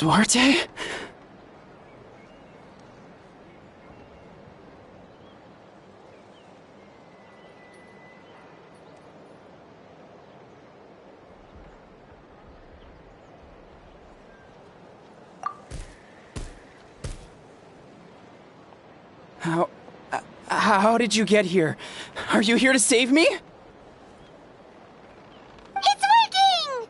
Duarte? How did you get here? Are you here to save me? It's working!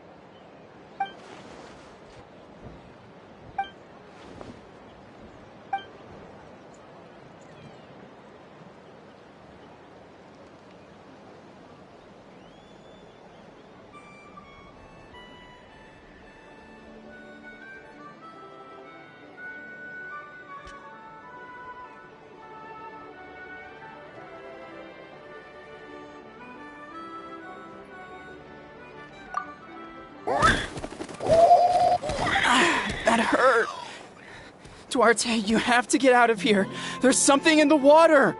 That hurt. Duarte, you have to get out of here. There's something in the water.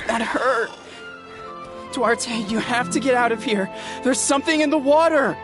That hurt. Duarte, you have to get out of here. There's something in the water.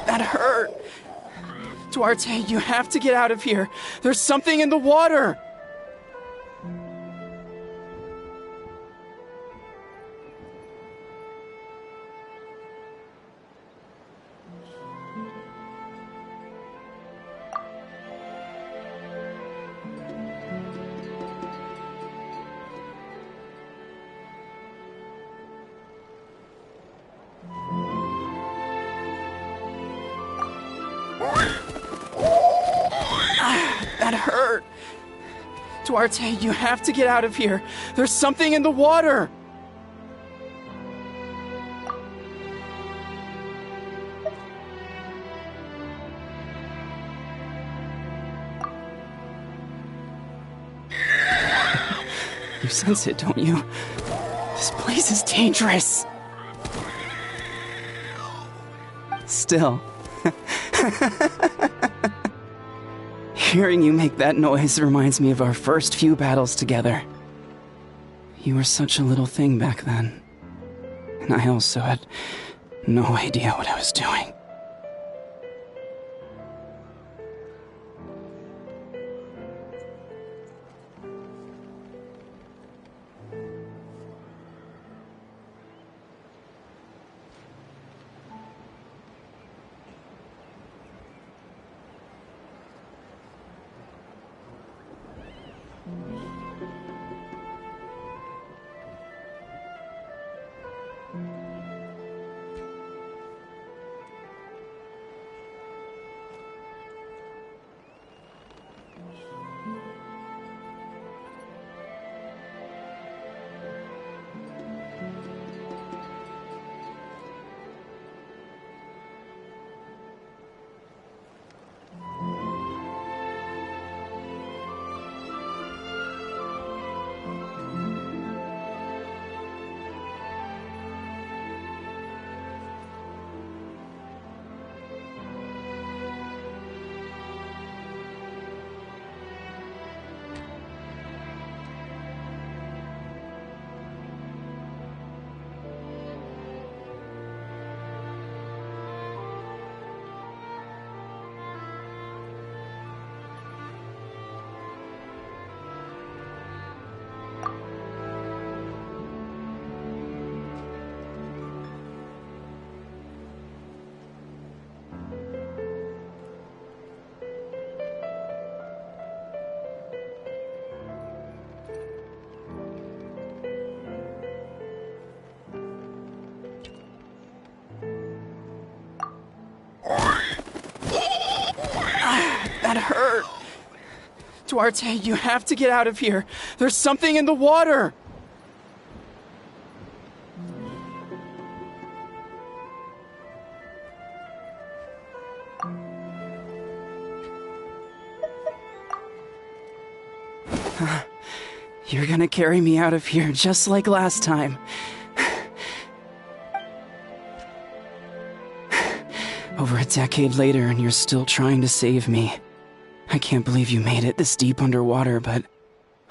That hurt. Duarte, you have to get out of here. There's something in the water. That hurt. Duarte, you have to get out of here. There's something in the water. You sense it, don't you? This place is dangerous. Still. Hearing you make that noise reminds me of our first few battles together. You were such a little thing back then. And I also had no idea what I was doing. That hurt. Duarte, you have to get out of here. There's something in the water. You're gonna carry me out of here just like last time. Over a decade later, and you're still trying to save me. I can't believe you made it this deep underwater, but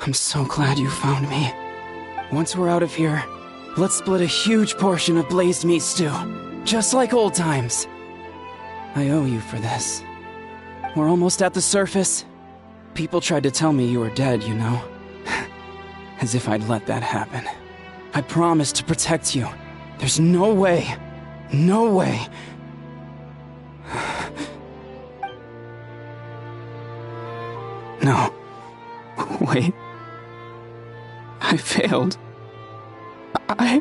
I'm so glad you found me. Once we're out of here, let's split a huge portion of blazed meat stew, just like old times. I owe you for this. We're almost at the surface. People tried to tell me you were dead, you know. As if I'd let that happen. I promised to protect you. There's no way. No way. No. Wait. I failed. I...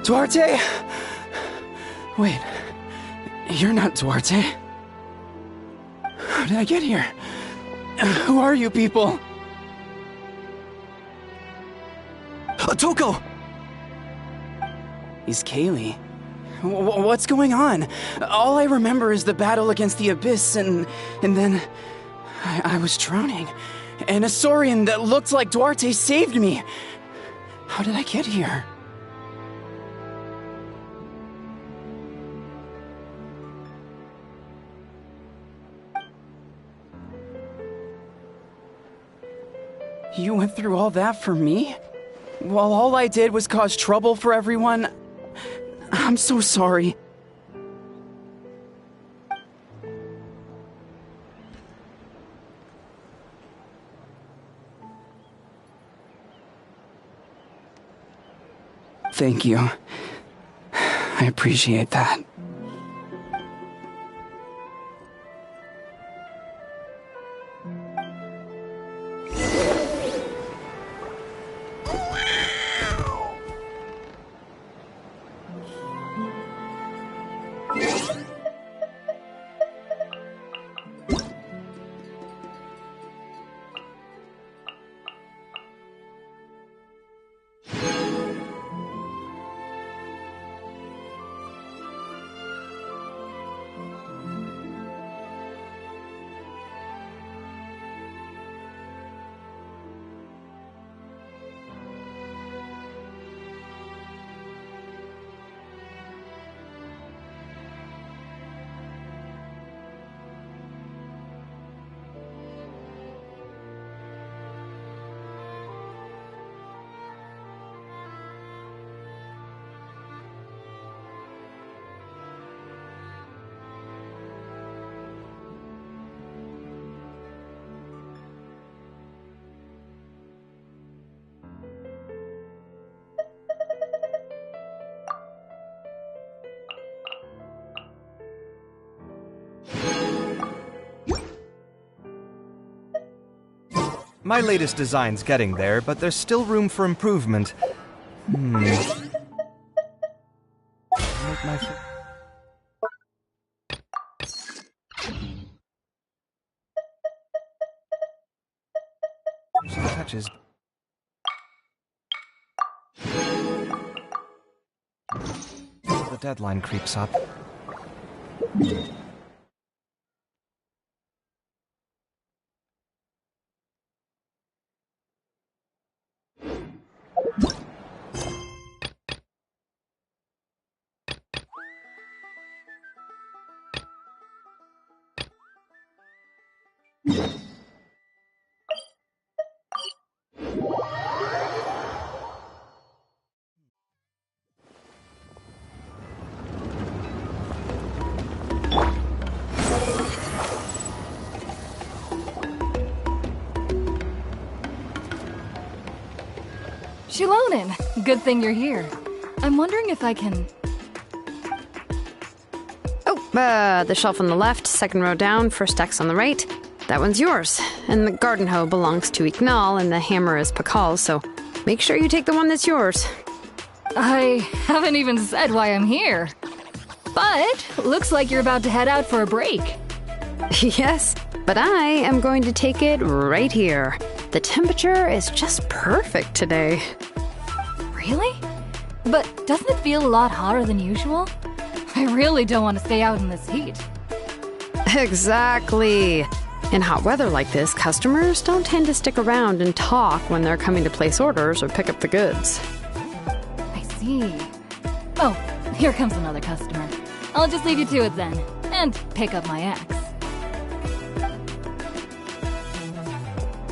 Duarte? Wait, you're not Duarte. How did I get here? Who are you people? Toko! He's Kaylee. What's going on? All I remember is the battle against the Abyss, and then I was drowning. And a Saurian that looked like Duarte saved me. How did I get here? You went through all that for me? While all I did was cause trouble for everyone? I'm so sorry. Thank you. I appreciate that. My latest design's getting there, but there's still room for improvement. Make my some touches. the deadline creeps up. Shilonen, good thing you're here. I'm wondering if I can... The shelf on the left, second row down, first X on the right. That one's yours. And the garden hoe belongs to Ignal, and the hammer is Pakal's, so make sure you take the one that's yours. I haven't even said why I'm here. But looks like you're about to head out for a break. Yes, but I am going to take it right here. The temperature is just perfect today. Really? But doesn't it feel a lot hotter than usual? I really don't want to stay out in this heat. Exactly. In hot weather like this, customers don't tend to stick around and talk when they're coming to place orders or pick up the goods. I see. Oh, here comes another customer. I'll just leave you to it then, and pick up my axe.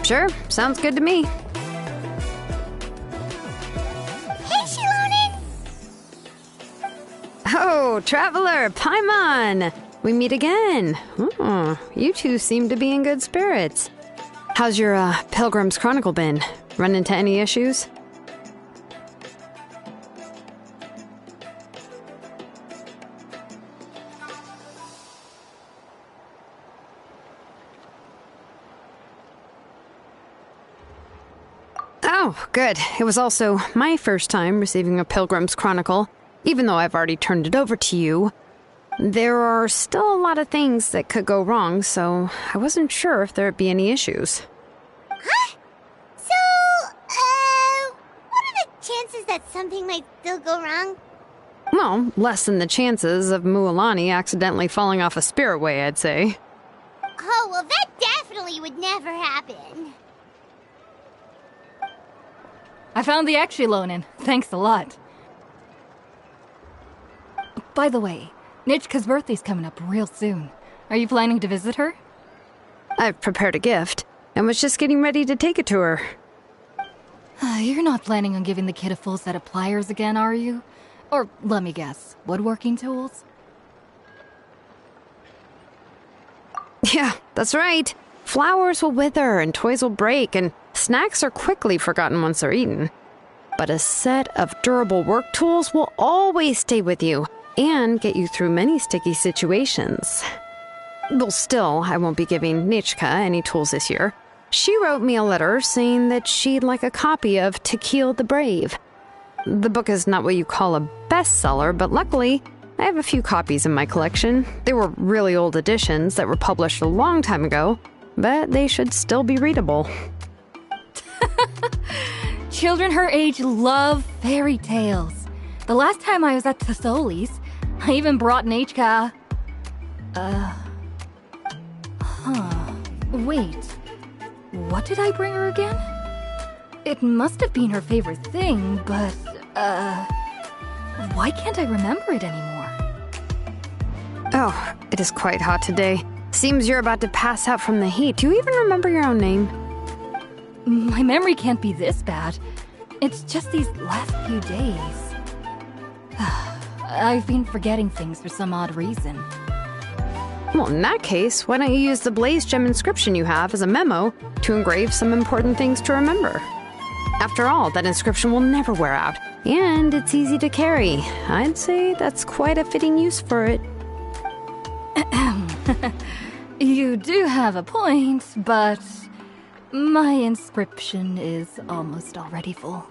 Sure, sounds good to me. Hey, Shilonen! Oh, Traveler, Paimon! We meet again. You two seem to be in good spirits. How's your Pilgrim's Chronicle been? Run into any issues? Oh, good. It was also my first time receiving a Pilgrim's Chronicle, even though I've already turned it over to you. There are still a lot of things that could go wrong, so I wasn't sure if there'd be any issues. Huh? So, what are the chances that something might still go wrong? Well, less than the chances of Mualani accidentally falling off a spiritway, I'd say. Oh, well, that definitely would never happen. I found the axe, Shilonen. Thanks a lot. By the way, Nichka's birthday's coming up real soon. Are you planning to visit her? I've prepared a gift, and was just getting ready to take it to her. You're not planning on giving the kid a full set of pliers again, are you? Or, let me guess, woodworking tools? Yeah, that's right. Flowers will wither and toys will break, and snacks are quickly forgotten once they're eaten. But a set of durable work tools will always stay with you and get you through many sticky situations. Well, still, I won't be giving Nichka any tools this year. She wrote me a letter saying that she'd like a copy of To Kill the Brave. The book is not what you call a bestseller, but luckily, I have a few copies in my collection. They were really old editions that were published a long time ago, but they should still be readable. Children her age love fairy tales. The last time I was at Thesoli's, I even brought Nichka... Wait. What did I bring her again? It must have been her favorite thing, but, why can't I remember it anymore? Oh, it is quite hot today. Seems you're about to pass out from the heat. Do you even remember your own name? My memory can't be this bad. It's just these last few days. I've been forgetting things for some odd reason. Well, in that case, why don't you use the Blaze Gem inscription you have as a memo to engrave some important things to remember? After all, that inscription will never wear out, and it's easy to carry. I'd say that's quite a fitting use for it. You do have a point, but my inscription is almost already full.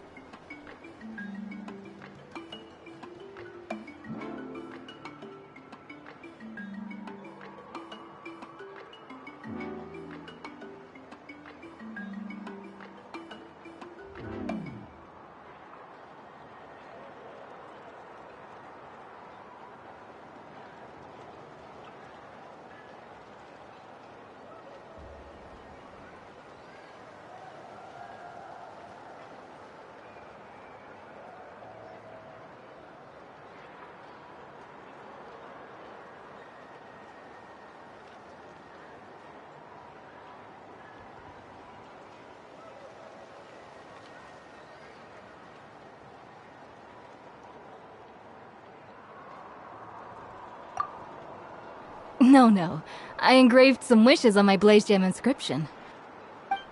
No. I engraved some wishes on my Blaze Gem inscription.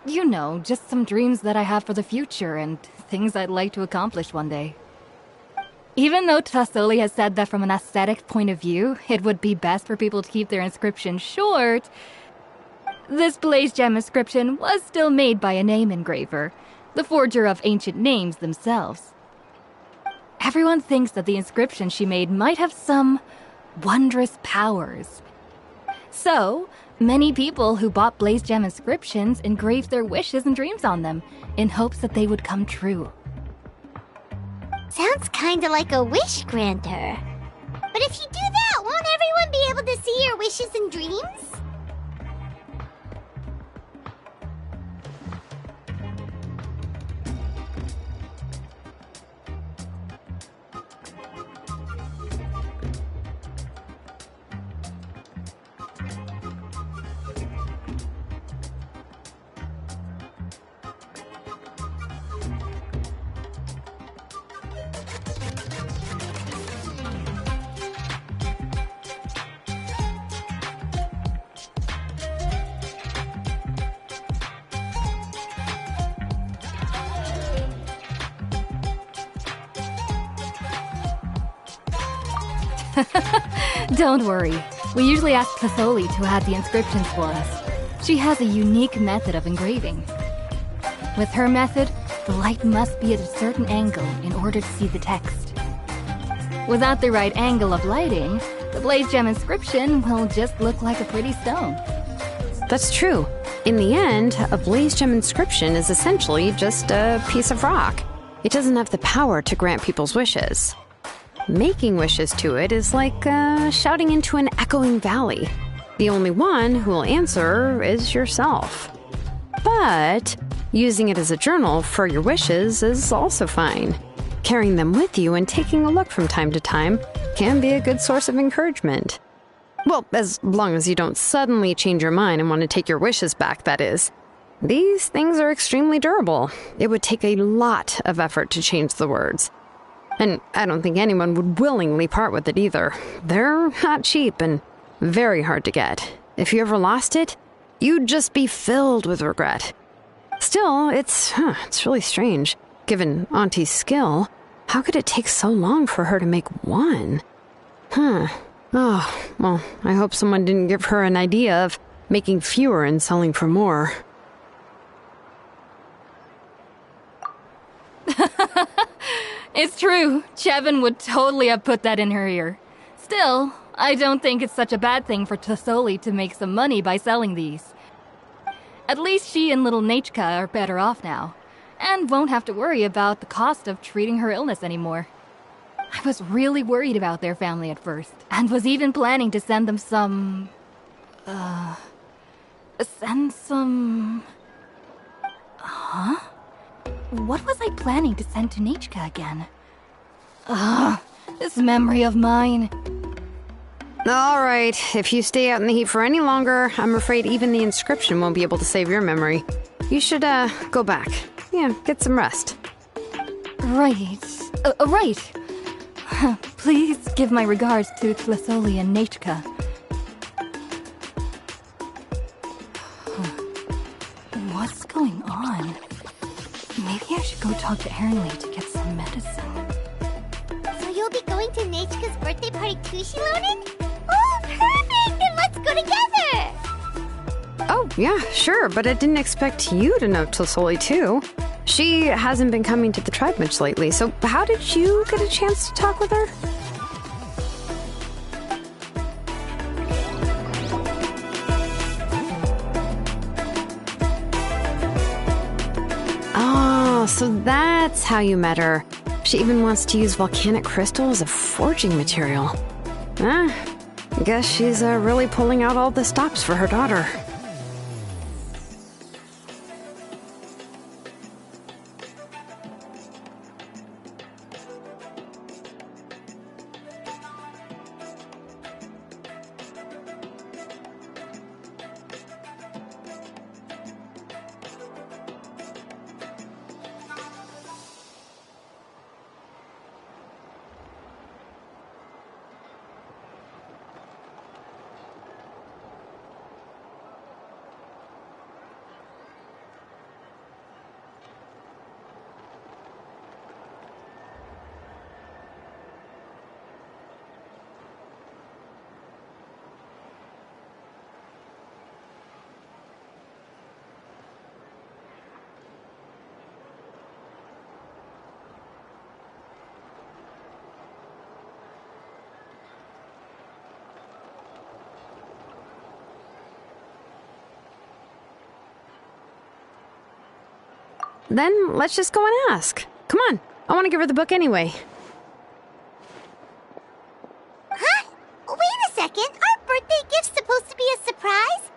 You know, just some dreams that I have for the future and things I'd like to accomplish one day. Even though Tassoli has said that from an aesthetic point of view, it would be best for people to keep their inscription short, this Blaze Gem inscription was still made by a name engraver, the forger of ancient names themselves. Everyone thinks that the inscription she made might have some wondrous powers. So, many people who bought Blaze Gem inscriptions engraved their wishes and dreams on them, in hopes that they would come true. Sounds kinda like a wish granter. But if you do that, won't everyone be able to see your wishes and dreams? Don't worry. We usually ask Tassoli to add the inscriptions for us. She has a unique method of engraving. With her method, the light must be at a certain angle in order to see the text. Without the right angle of lighting, the Blaze Gem inscription will just look like a pretty stone. That's true. In the end, a Blaze Gem inscription is essentially just a piece of rock. It doesn't have the power to grant people's wishes. Making wishes to it is like shouting into an echoing valley. The only one who will answer is yourself. But using it as a journal for your wishes is also fine. Carrying them with you and taking a look from time to time can be a good source of encouragement. Well, as long as you don't suddenly change your mind and want to take your wishes back, that is. These things are extremely durable. It would take a lot of effort to change the words. And I don't think anyone would willingly part with it either. They're not cheap and very hard to get. If you ever lost it, you'd just be filled with regret. Still, it's really strange. Given Auntie's skill, how could it take so long for her to make one? Oh, well, I hope someone didn't give her an idea of making fewer and selling for more. It's true. Chevin would totally have put that in her ear. Still, I don't think it's such a bad thing for Tassoli to make some money by selling these. At least she and little Nachka are better off now, and won't have to worry about the cost of treating her illness anymore. I was really worried about their family at first, and was even planning to send them some... Huh? What was I planning to send to Nachka again? This memory of mine. All right, if you stay out in the heat for any longer, I'm afraid even the inscription won't be able to save your memory. You should, go back. Yeah, get some rest. Right. Right. Please give my regards to Tassoli and Nachka. What's going on? Maybe I should go talk to Ernly to get some medicine. So you'll be going to Nachka's birthday party too, Shilonen? Oh, perfect! Then let's go together! Oh, yeah, sure, but I didn't expect you to know Tassoli too. She hasn't been coming to the tribe much lately, so how did you get a chance to talk with her? Oh, so that's how you met her. She even wants to use volcanic crystal as a forging material. I guess she's really pulling out all the stops for her daughter. Then let's just go and ask. Come on, I want to give her the book anyway. Huh? Wait a second. Aren't birthday gifts supposed to be a surprise?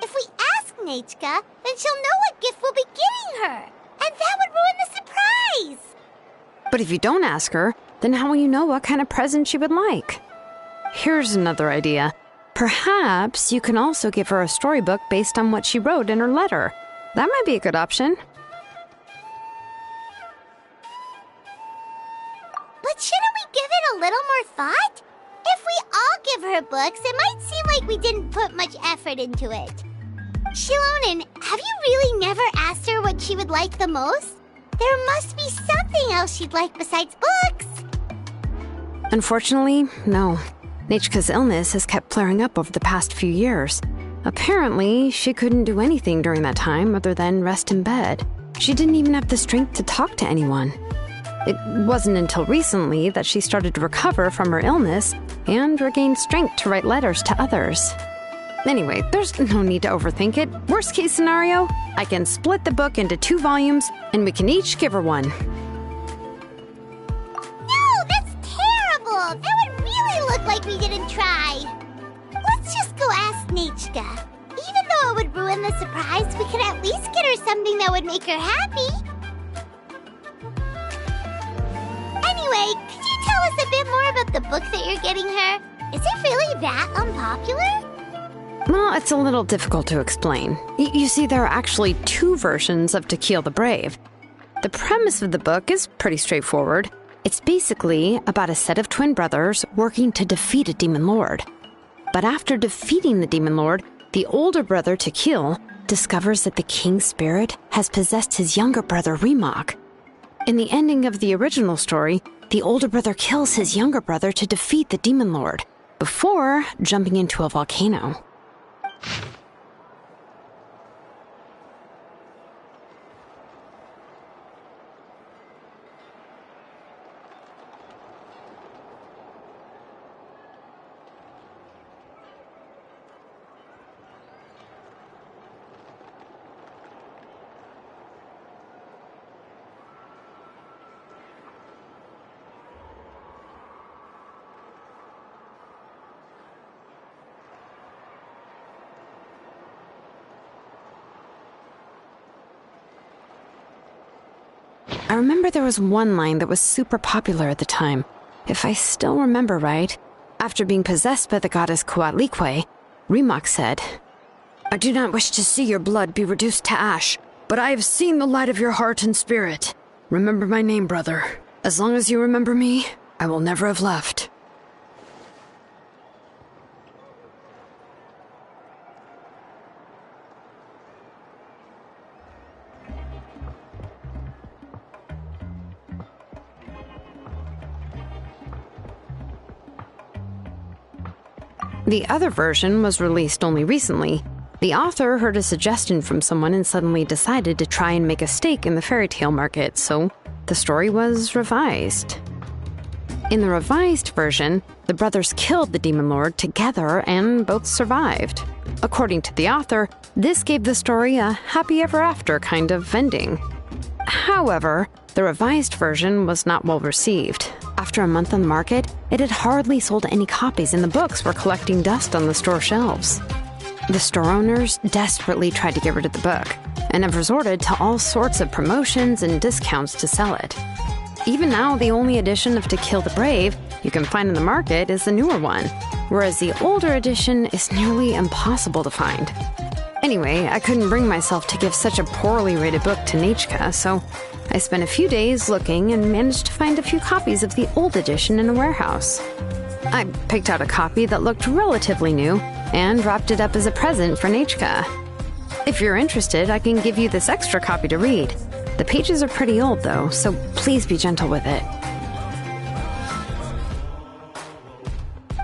If we ask Nechka, then she'll know what gift we'll be getting her. And that would ruin the surprise. But if you don't ask her, then how will you know what kind of present she would like? Here's another idea. Perhaps you can also give her a storybook based on what she wrote in her letter. That might be a good option. But shouldn't we give it a little more thought? If we all give her books, it might seem like we didn't put much effort into it. Shilonen, have you really never asked her what she would like the most? There must be something else she'd like besides books. Unfortunately, no. Nechka's illness has kept flaring up over the past few years. Apparently, she couldn't do anything during that time other than rest in bed. She didn't even have the strength to talk to anyone. It wasn't until recently that she started to recover from her illness and regained strength to write letters to others. Anyway, there's no need to overthink it. Worst case scenario, I can split the book into 2 volumes and we can each give her one. No, that's terrible! That would really look like we didn't try. Let's just go ask Nechka. Even though it would ruin the surprise, we could at least get her something that would make her happy. Anyway, could you tell us a bit more about the book that you're getting her? Is it really that unpopular? Well, it's a little difficult to explain. You see, there are actually 2 versions of To Kill the Brave. The premise of the book is pretty straightforward. It's basically about a set of twin brothers working to defeat a demon lord. But after defeating the demon lord, the older brother, Tequil, discovers that the king's spirit has possessed his younger brother, Remak. In the ending of the original story, the older brother kills his younger brother to defeat the demon lord, before jumping into a volcano. I remember there was one line that was super popular at the time. If I still remember right, after being possessed by the goddess Coatlicue, Remak said, "I do not wish to see your blood be reduced to ash, but I have seen the light of your heart and spirit. Remember my name, brother. As long as you remember me, I will never have left." The other version was released only recently. The author heard a suggestion from someone and suddenly decided to try and make a stake in the fairy tale market, so the story was revised. In the revised version, the brothers killed the demon lord together and both survived. According to the author, this gave the story a happy ever after kind of ending. However, the revised version was not well received. After a month on the market, it had hardly sold any copies and the books were collecting dust on the store shelves. The store owners desperately tried to get rid of the book and have resorted to all sorts of promotions and discounts to sell it. Even now, the only edition of To Kill the Brave you can find in the market is the newer one, whereas the older edition is nearly impossible to find. Anyway, I couldn't bring myself to give such a poorly rated book to Nechka, so I spent a few days looking and managed to find a few copies of the old edition in a warehouse. I picked out a copy that looked relatively new and wrapped it up as a present for Nechka. If you're interested, I can give you this extra copy to read. The pages are pretty old though, so please be gentle with it.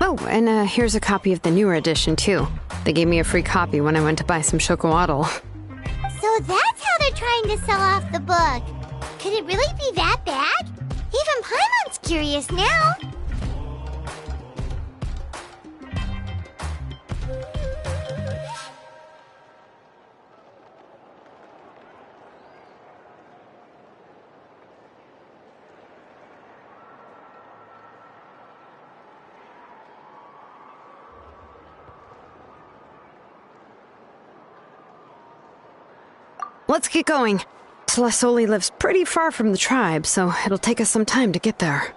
Oh, and here's a copy of the newer edition too. They gave me a free copy when I went to buy some Chocoatl. So that's how they're trying to sell off the book. Could it really be that bad? Even Paimon's curious now. let's get going. Telesoli lives pretty far from the tribe, so it'll take us some time to get there.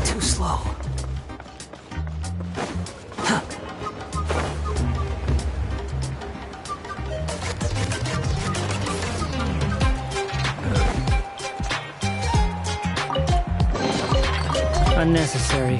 Too slow. Unnecessary.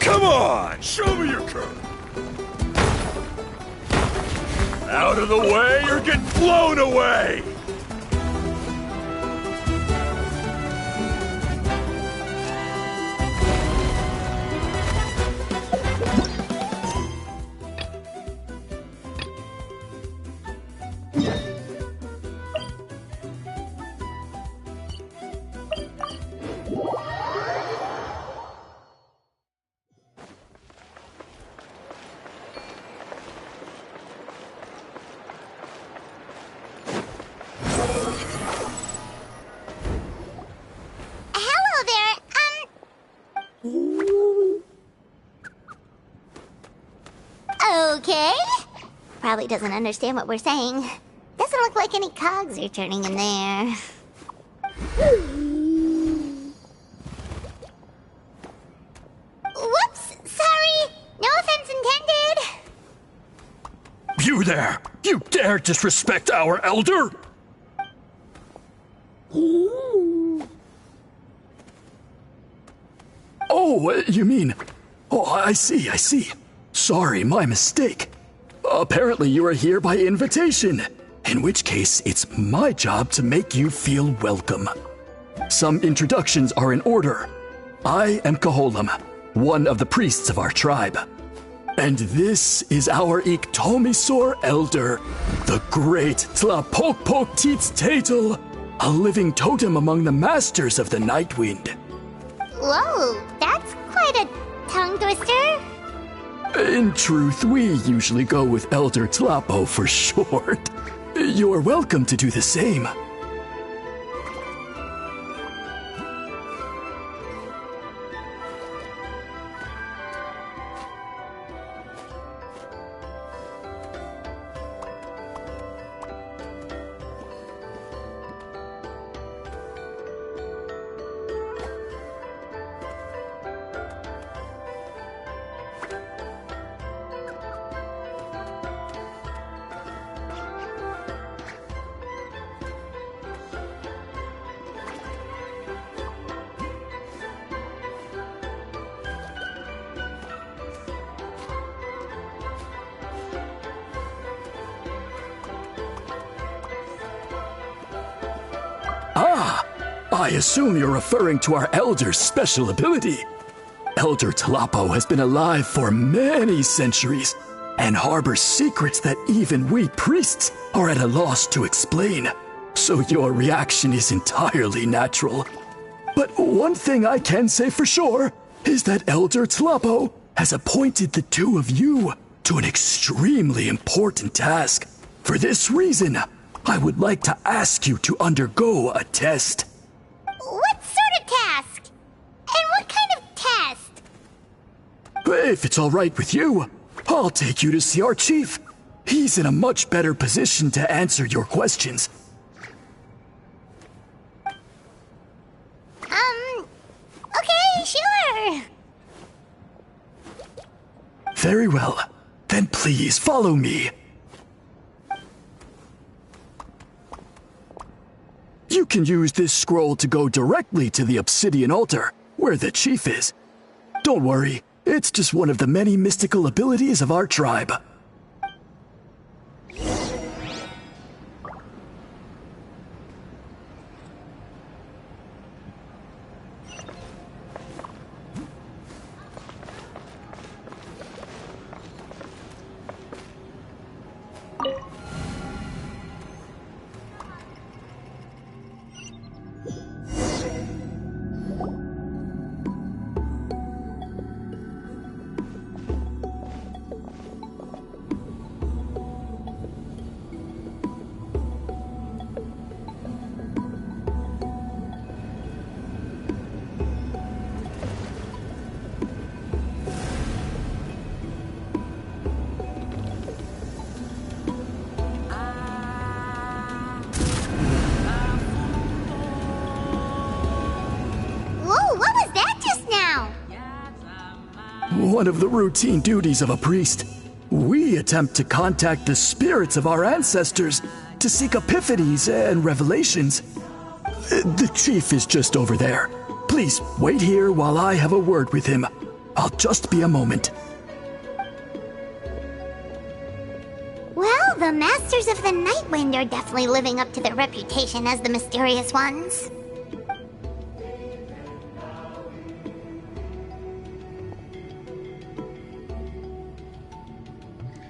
Come on! Show me your curve! Out of the way or get blown away! Okay. Probably doesn't understand what we're saying. Doesn't look like any cogs are turning in there. Whoops! Sorry! No offense intended! You there! You dare disrespect our elder? Oh, you mean... Oh, I see. sorry, my mistake. Apparently you are here by invitation, in which case it's my job to make you feel welcome. Some introductions are in order. I am Koholum, one of the priests of our tribe. And this is our Iktomisor Elder, the great Tlapokpok Teets Tatel, a living totem among the masters of the Nightwind. Whoa, that's quite a tongue twister. In truth, we usually go with Elder Tlapo for short. You're welcome to do the same. I assume you're referring to our Elder's special ability. Elder Tlapo has been alive for many centuries and harbors secrets that even we priests are at a loss to explain. So your reaction is entirely natural. But one thing I can say for sure is that Elder Tlapo has appointed the two of you to an extremely important task. For this reason, I would like to ask you to undergo a test. What sort of task? And what kind of test? If it's all right with you, I'll take you to see our chief. He's in a much better position to answer your questions. Okay, sure. Very well. Then please follow me. You can use this scroll to go directly to the obsidian altar, where the chief is. Don't worry, it's just one of the many mystical abilities of our tribe. One of the routine duties of a priest. We attempt to contact the spirits of our ancestors to seek epiphanies and revelations. The chief is just over there. Please wait here while I have a word with him. I'll just be a moment. Well, the Masters of the Nightwind are definitely living up to their reputation as the mysterious ones.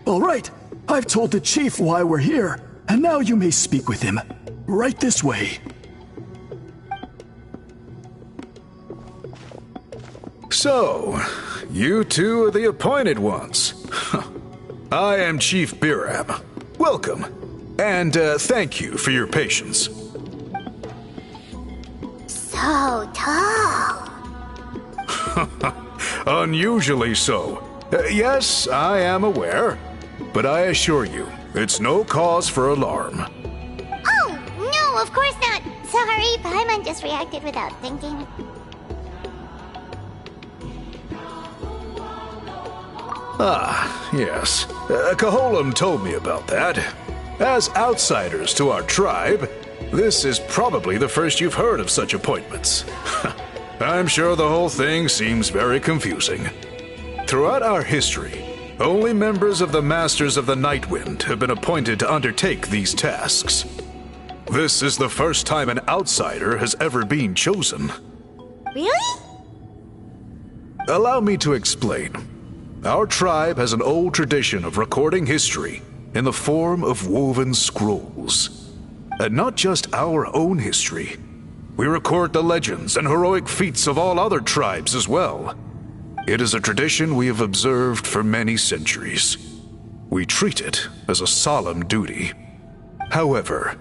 All right, I've told the chief why we're here, and now you may speak with him. Right this way. So, you two are the appointed ones. I am Chief Biram. Welcome, and thank you for your patience. So tall. Unusually so. Yes, I am aware, but I assure you, it's no cause for alarm. Oh, no, of course not. Sorry, Paimon just reacted without thinking. Ah, yes. Koholum told me about that. As outsiders to our tribe, this is probably the first you've heard of such appointments. I'm sure the whole thing seems very confusing. Throughout our history, Only members of the Masters of the Nightwind have been appointed to undertake these tasks. This is the first time an outsider has ever been chosen. Really? Allow me to explain. Our tribe has an old tradition of recording history in the form of woven scrolls. And not just our own history. We record the legends and heroic feats of all other tribes as well. It is a tradition we have observed for many centuries. We treat it as a solemn duty. However,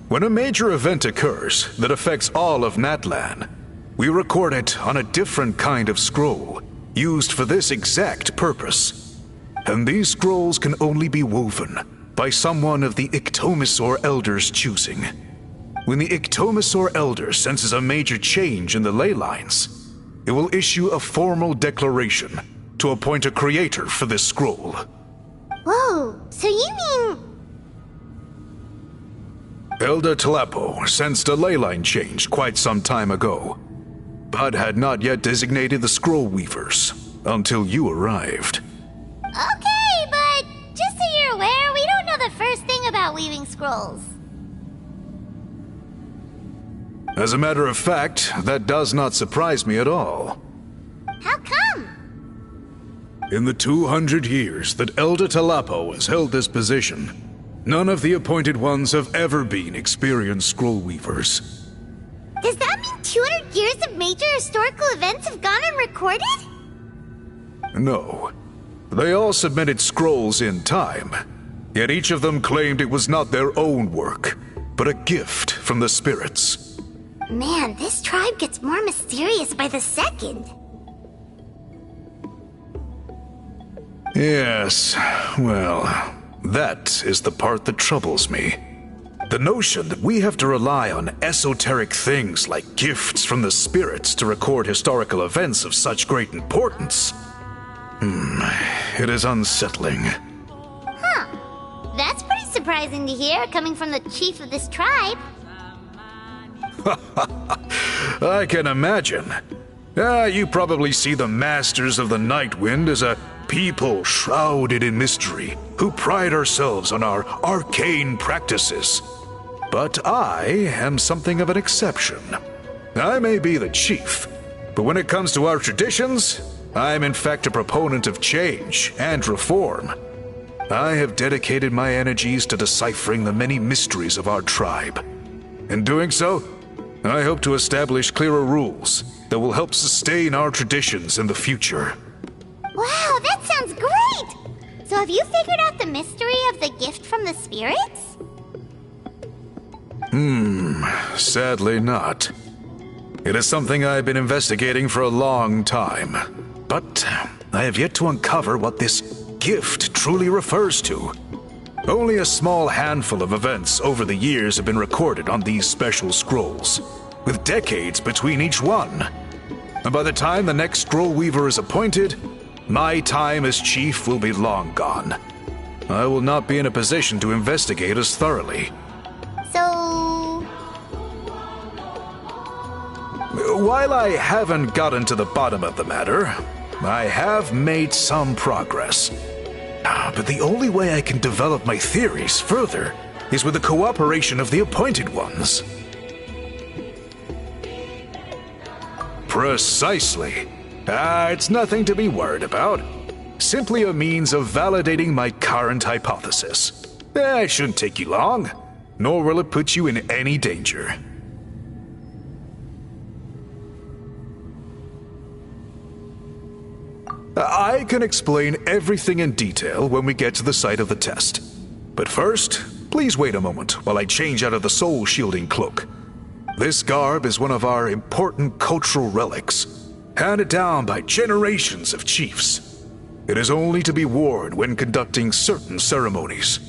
when a major event occurs that affects all of Natlan, we record it on a different kind of scroll, used for this exact purpose. And these scrolls can only be woven by someone of the Iktomisor Elder's choosing. When the Iktomisor Elder senses a major change in the ley lines, it will issue a formal declaration to appoint a creator for this scroll. Whoa, so you mean... Elder Tlapo sensed a ley line change quite some time ago, but had not yet designated the scroll weavers until you arrived. Okay, but just so you're aware, we don't know the first thing about weaving scrolls. As a matter of fact, that does not surprise me at all. How come? In the 200 years that Elder Tlapo has held this position, none of the appointed ones have ever been experienced scroll weavers. Does that mean 200 years of major historical events have gone unrecorded? No. They all submitted scrolls in time, yet each of them claimed it was not their own work, but a gift from the spirits. Man, this tribe gets more mysterious by the second. Yes, well, that is the part that troubles me. The notion that we have to rely on esoteric things like gifts from the spirits to record historical events of such great importance. It is unsettling. Huh. That's pretty surprising to hear, coming from the chief of this tribe. I can imagine. You probably see the Masters of the Nightwind as a people shrouded in mystery, who pride ourselves on our arcane practices. But I am something of an exception. I may be the chief, but when it comes to our traditions, I am in fact a proponent of change and reform. I have dedicated my energies to deciphering the many mysteries of our tribe. In doing so, I hope to establish clearer rules that will help sustain our traditions in the future. Wow, that sounds great! So have you figured out the mystery of the gift from the spirits? Sadly not. It is something I've been investigating for a long time, but I have yet to uncover what this gift truly refers to. Only a small handful of events over the years have been recorded on these special scrolls, with decades between each one. And by the time the next scroll weaver is appointed, my time as chief will be long gone. I will not be in a position to investigate as thoroughly. So... While I haven't gotten to the bottom of the matter, I have made some progress. But the only way I can develop my theories further is with the cooperation of the appointed ones. Precisely. It's nothing to be worried about. Simply a means of validating my current hypothesis. It shouldn't take you long, nor will it put you in any danger. I can explain everything in detail when we get to the site of the test. But first, please wait a moment while I change out of the soul-shielding cloak. This garb is one of our important cultural relics, handed down by generations of chiefs. It is only to be worn when conducting certain ceremonies.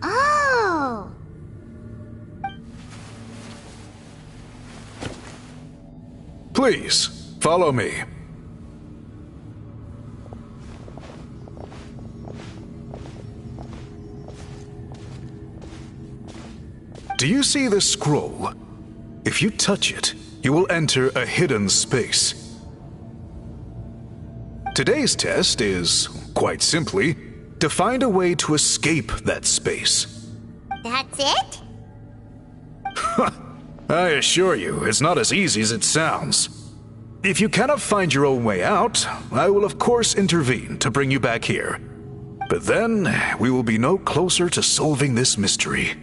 Oh! Please, follow me. Do you see this scroll? If you touch it, you will enter a hidden space. Today's test is, quite simply, to find a way to escape that space. That's it? I assure you, it's not as easy as it sounds. If you cannot find your own way out, I will of course intervene to bring you back here. But then, we will be no closer to solving this mystery.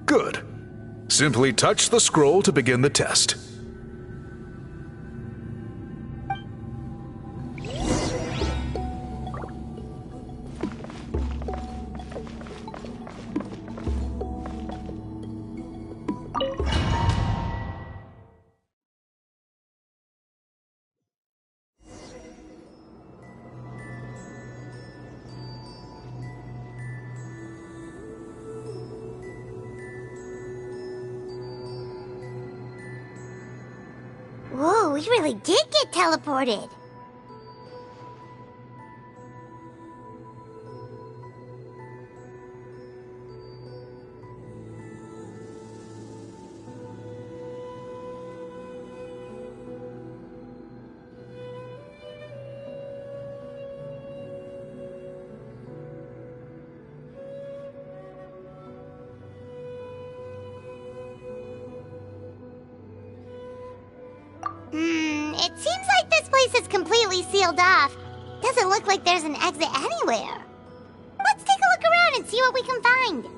Good. Simply touch the scroll to begin the test. Whoa, we really did get teleported. It seems like this place is completely sealed off. Doesn't look like there's an exit anywhere. Let's take a look around and see what we can find.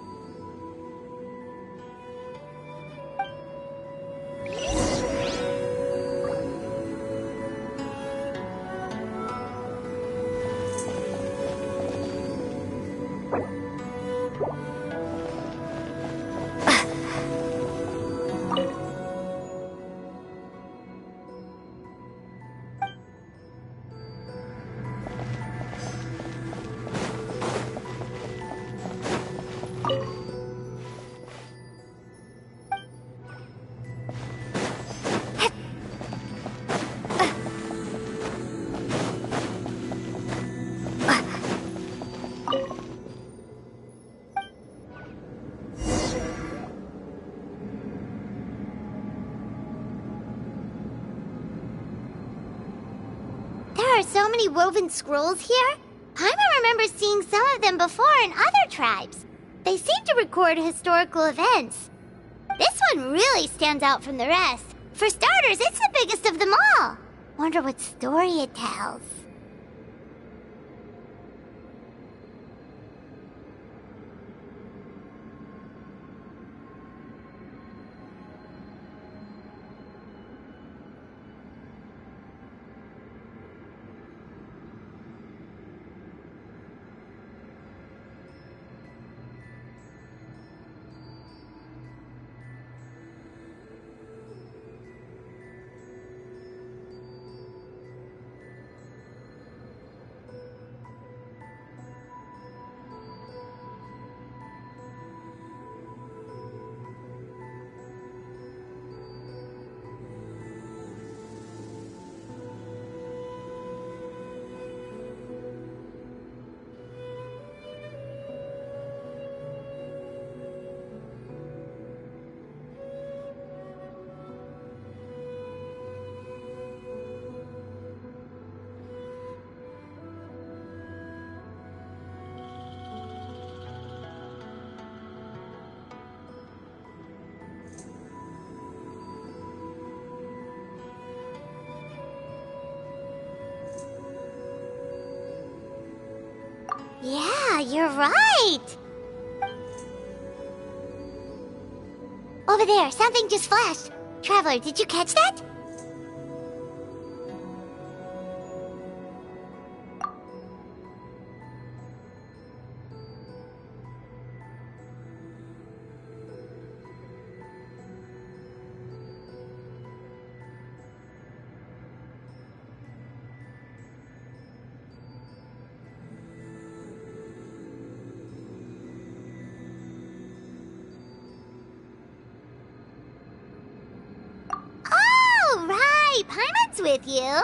There are so many woven scrolls here. Paimon remembers seeing some of them before in other tribes. They seem to record historical events. This one really stands out from the rest. For starters, it's the biggest of them all. Wonder what story it tells. Yeah, you're right. Over there, something just flashed. Traveler, did you catch that? Oh, right. Paimon's with you.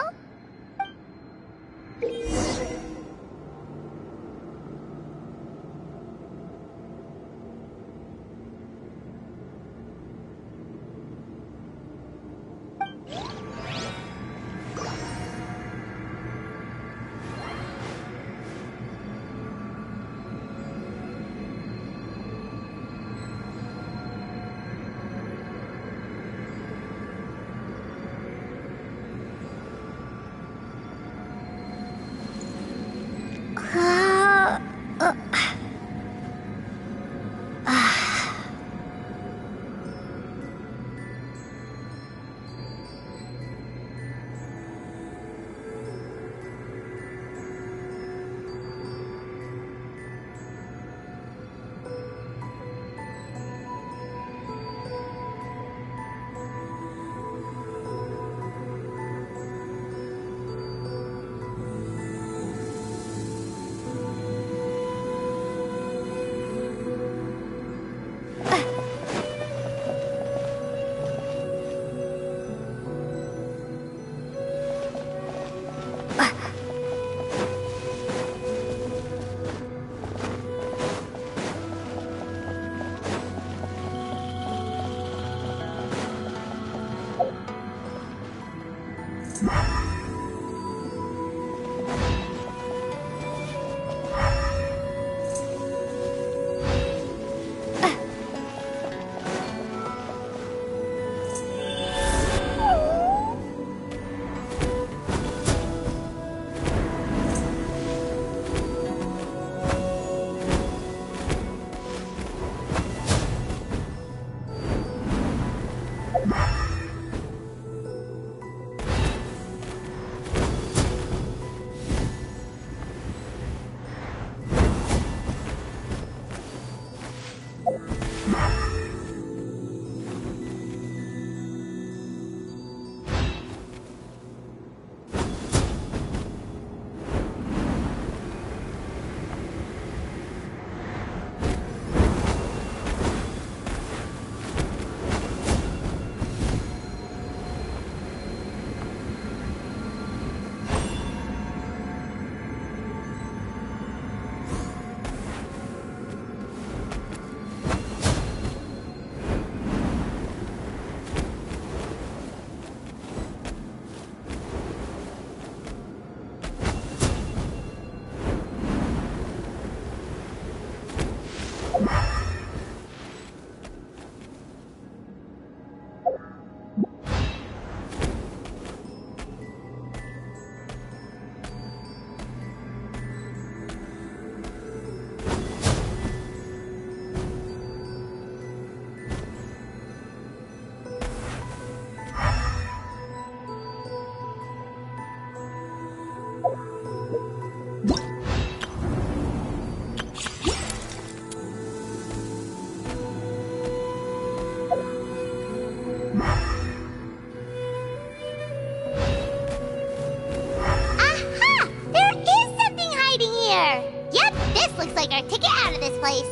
This looks like our ticket out of this place.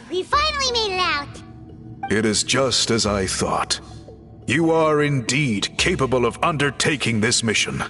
We finally made it out! It is just as I thought. You are indeed capable of undertaking this mission.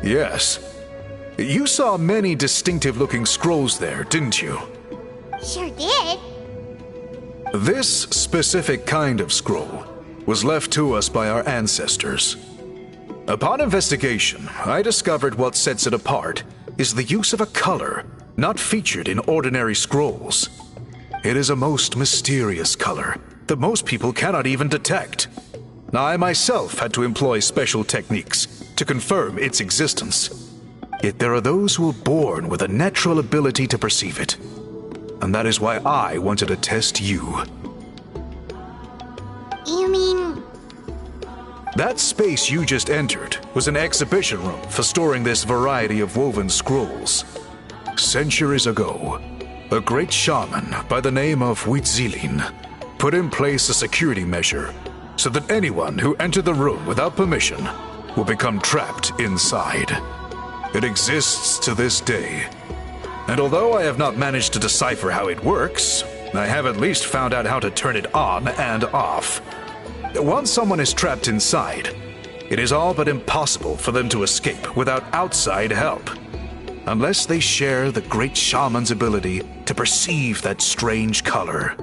Yes. You saw many distinctive-looking scrolls there, didn't you? Sure did. This specific kind of scroll was left to us by our ancestors. Upon investigation, I discovered what sets it apart is the use of a color not featured in ordinary scrolls. It is a most mysterious color that most people cannot even detect. I myself had to employ special techniques to confirm its existence. Yet there are those who are born with a natural ability to perceive it. And that is why I wanted to test you. You mean... That space you just entered was an exhibition room for storing this variety of woven scrolls. Centuries ago, a great shaman by the name of Huitzilin put in place a security measure so that anyone who entered the room without permission will become trapped inside. It exists to this day. And although I have not managed to decipher how it works, I have at least found out how to turn it on and off. Once someone is trapped inside, it is all but impossible for them to escape without outside help, unless they share the great shaman's ability to perceive that strange color.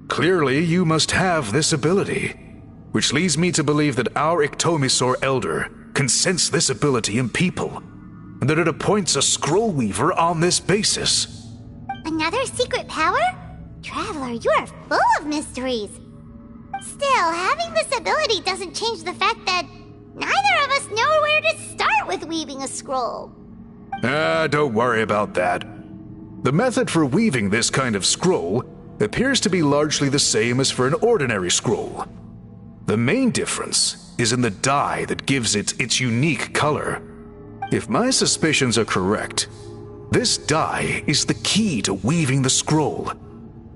Clearly, you must have this ability, which leads me to believe that our Iktomisor Elder can sense this ability in people, and that it appoints a scroll weaver on this basis. Another secret power? Traveler, you are full of mysteries. Still, having this ability doesn't change the fact that neither of us know where to start with weaving a scroll. Don't worry about that. The method for weaving this kind of scroll appears to be largely the same as for an ordinary scroll. The main difference is in the dye that gives it its unique color. If my suspicions are correct, this dye is the key to weaving the scroll,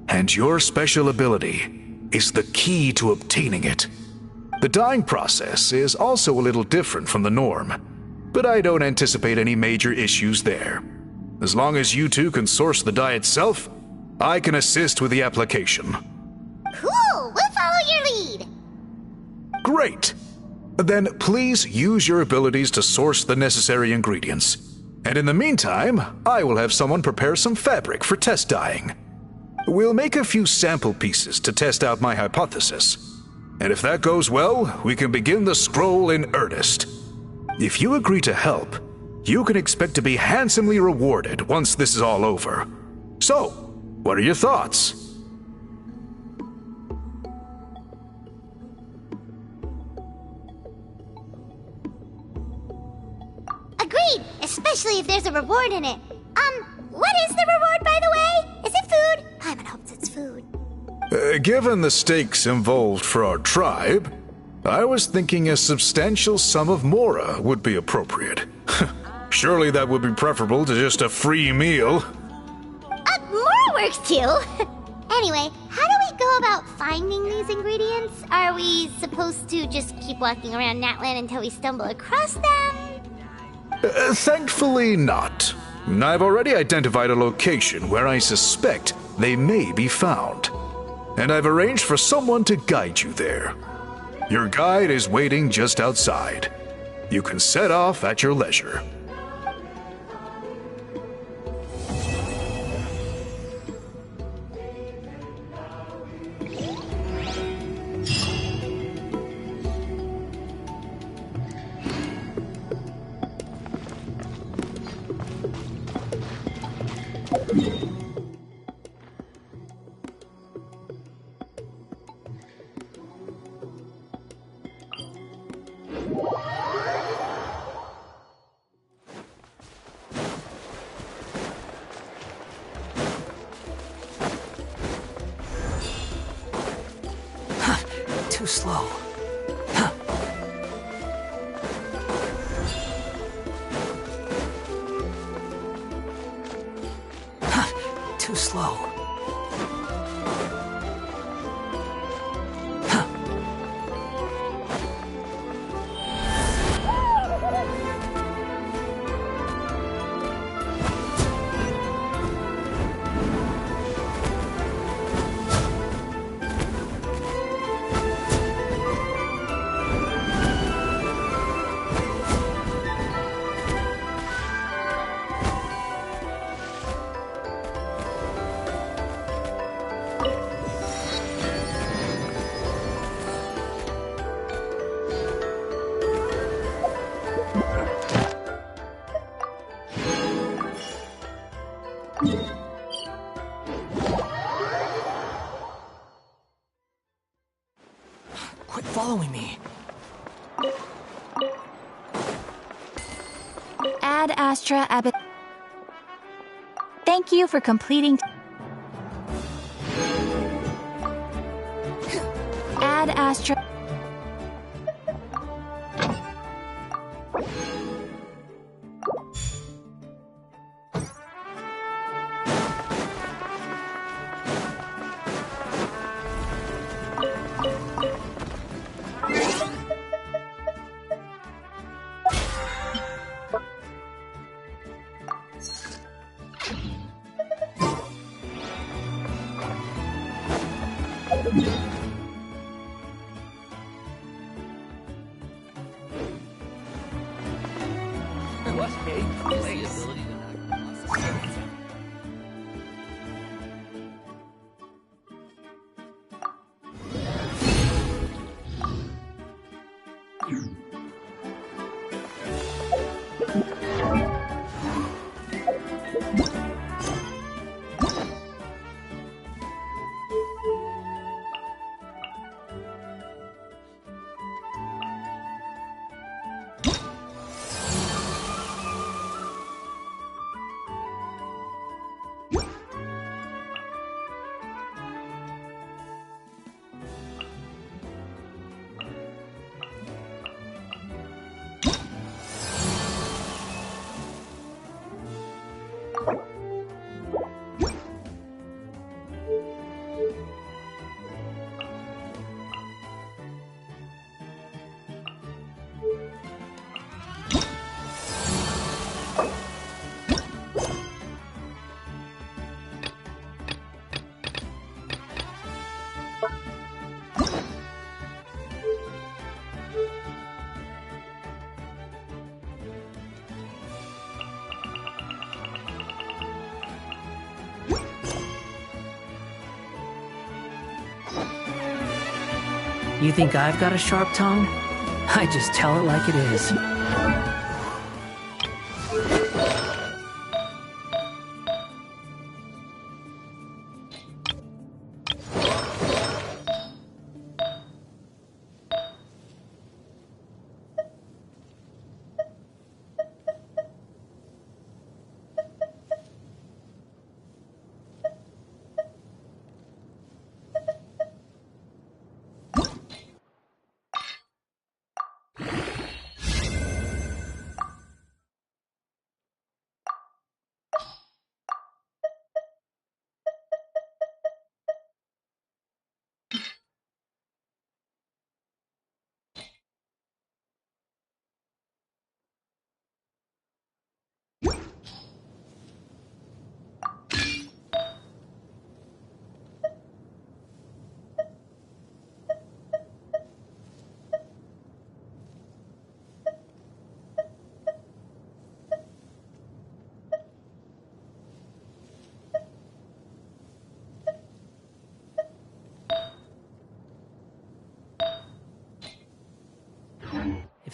and your special ability is the key to obtaining it. The dyeing process is also a little different from the norm, but I don't anticipate any major issues there. As long as you two can source the dye itself, I can assist with the application. Cool! We'll follow your lead! Great! Then please use your abilities to source the necessary ingredients. And in the meantime, I will have someone prepare some fabric for test dyeing. We'll make a few sample pieces to test out my hypothesis. And if that goes well, we can begin the scroll in earnest. If you agree to help, you can expect to be handsomely rewarded once this is all over. So, What are your thoughts? Agreed, especially if there's a reward in it. What is the reward, by the way? Is it food? Paimon hopes it's food. Given the stakes involved for our tribe, I was thinking a substantial sum of mora would be appropriate. Surely that would be preferable to just a free meal. Mora works too. Anyway, how do we go about finding these ingredients? Are we supposed to just keep walking around Natlan until we stumble across them? Thankfully not. I've already identified a location where I suspect they may be found. And I've arranged for someone to guide you there. Your guide is waiting just outside. You can set off at your leisure. Too slow. Too slow. Quit following me. Ad Astra Abbot. Thank you for completing. Ad Astra. You think I've got a sharp tongue? I just tell it like it is.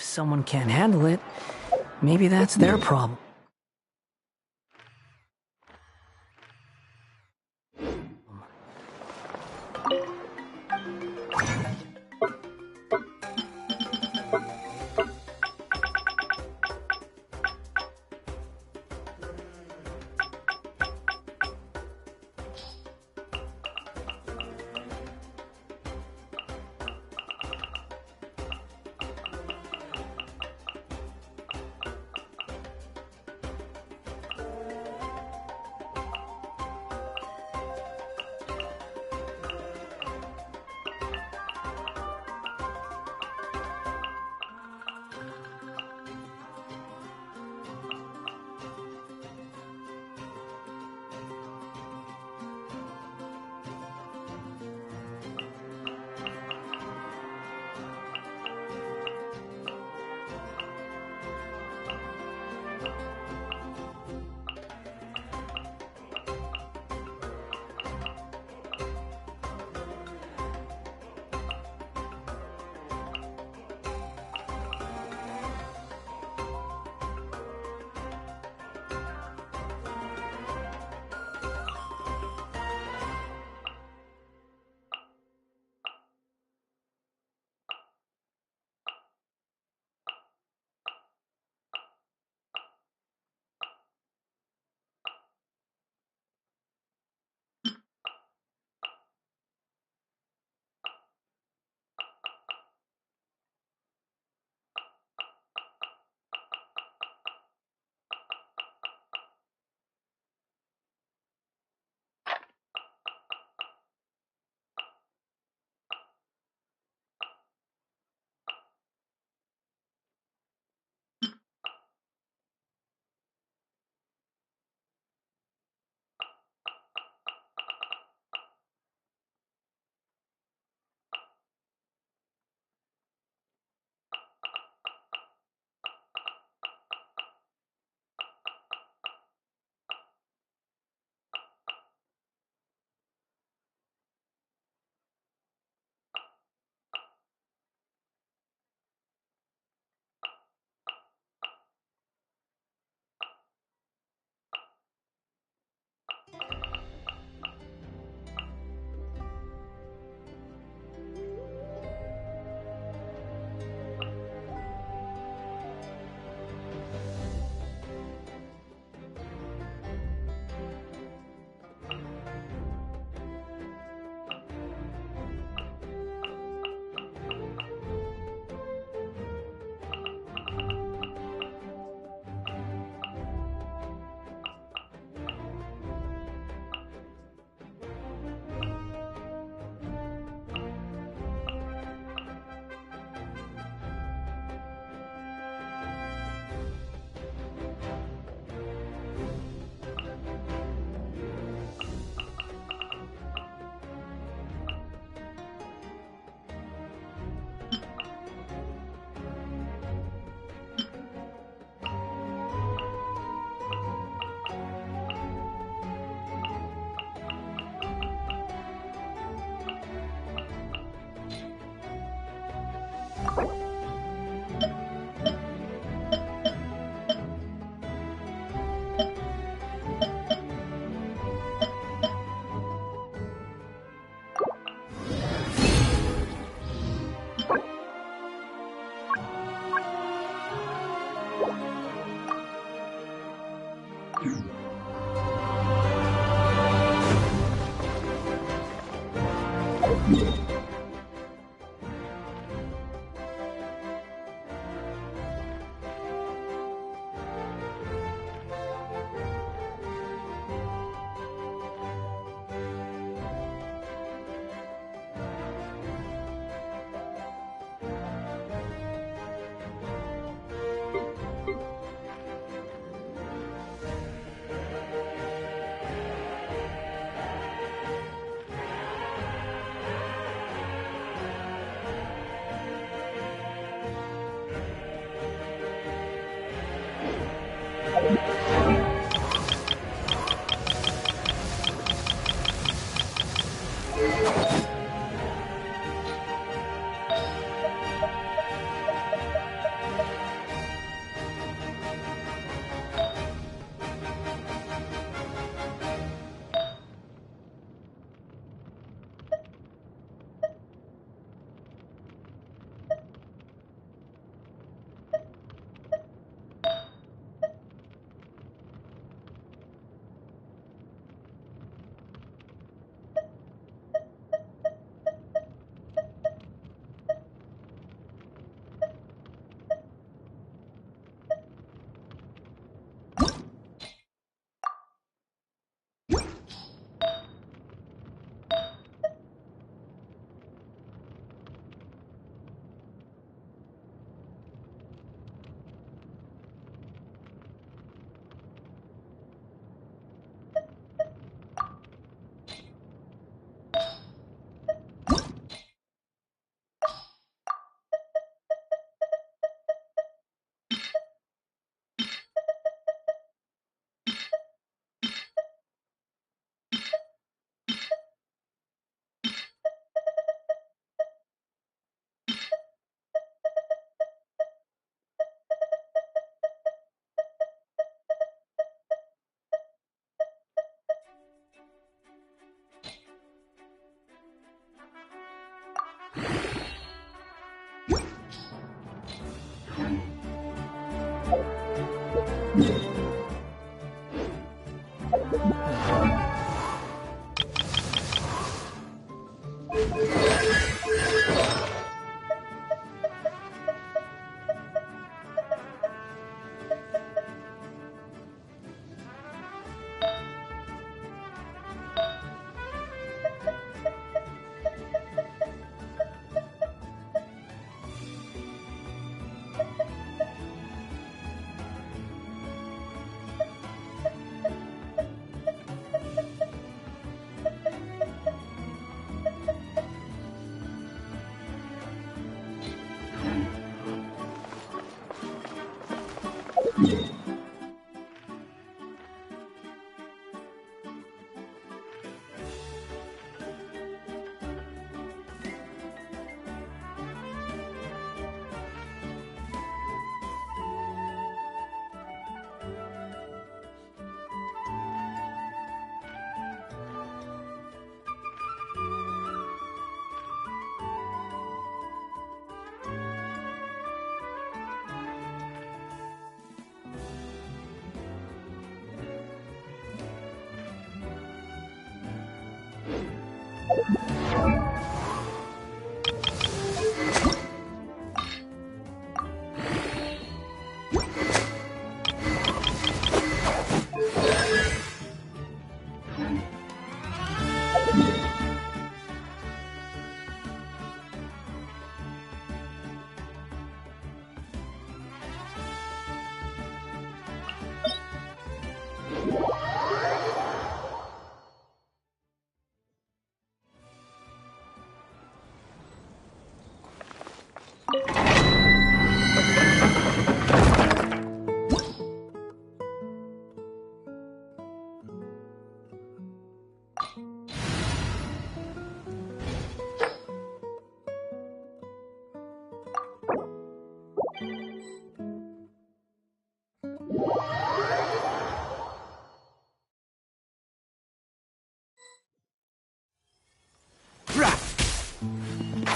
If someone can't handle it, maybe that's their problem.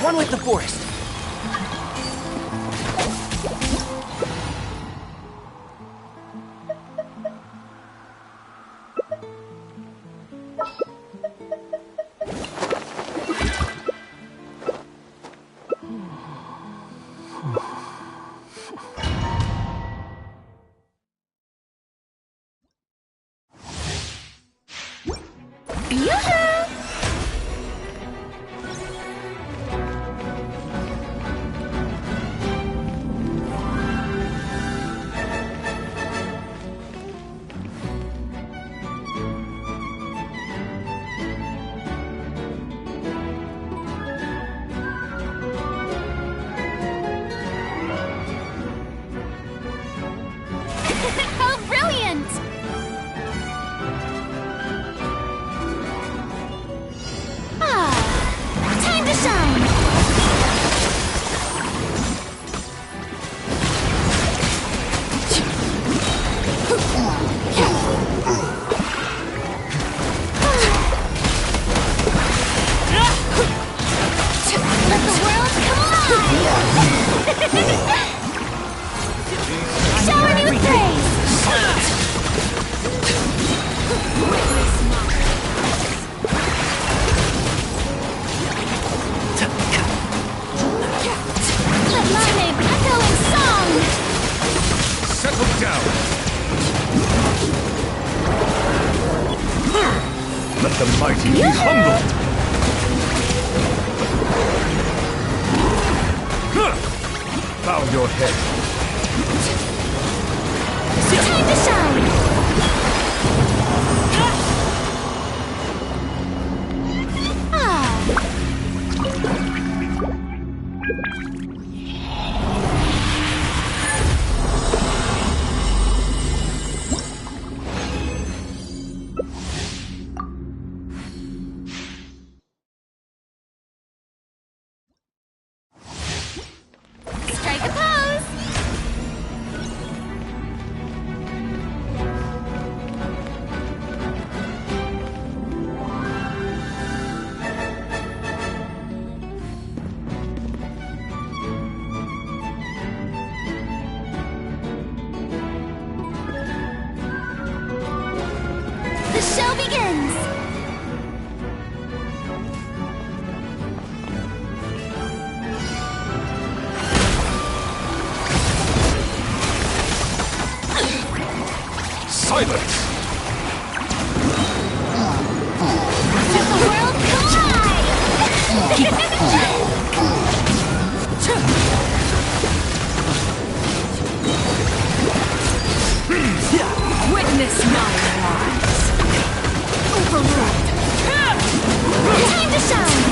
One with the forest. The mighty be humbled! Bow your head. Time to shine! Silence! Let the world Witness my rise. Overruled. Time to shine!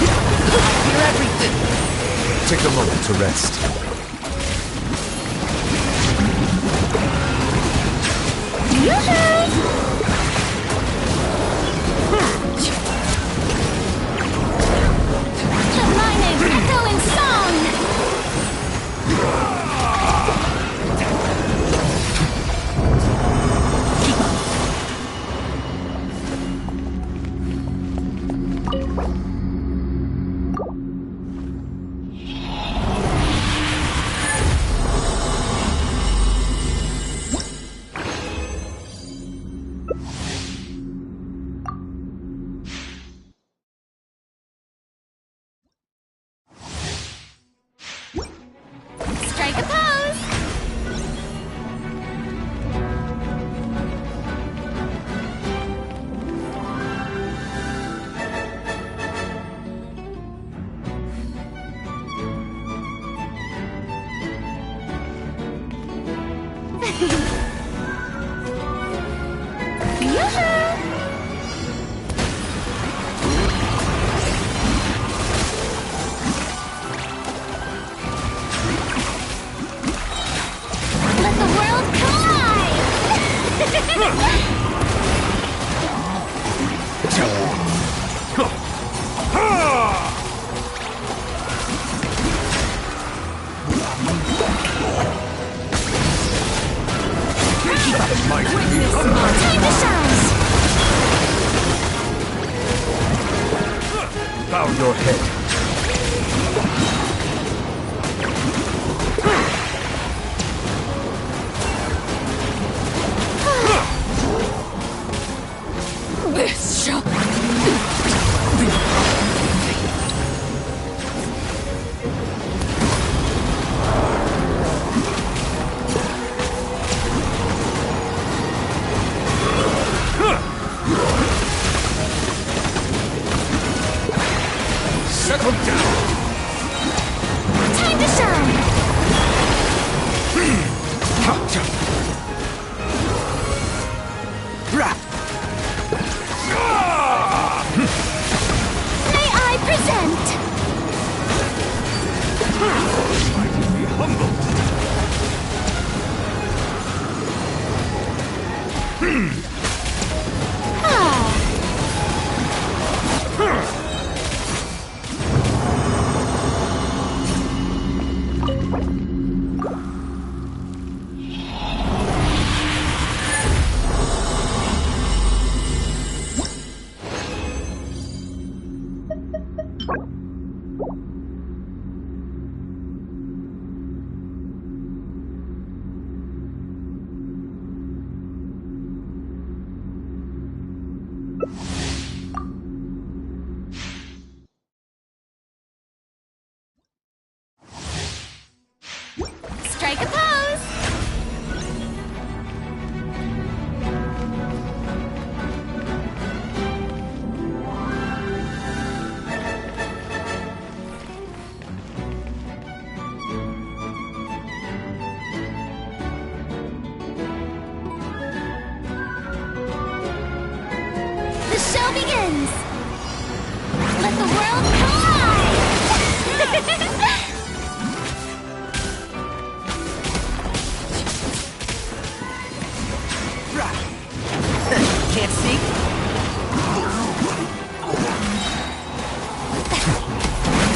I hear everything. Take a moment to rest. Let my name echo in song! Strike a pose! Let the world collide! Time to shine! Bow your head. This shall... Settle down! Time to shine! May I present? Be humble! Strike a pose! The show begins! Let the world collide! Can't see?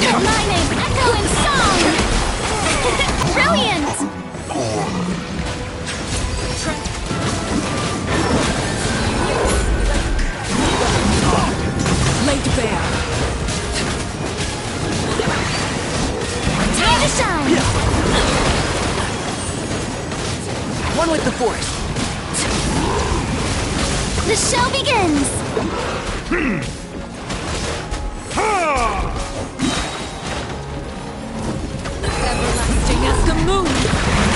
Let my name echo in song! Brilliant! Laid bare. Time to shine! One with the force. The show begins! Everlasting as the moon.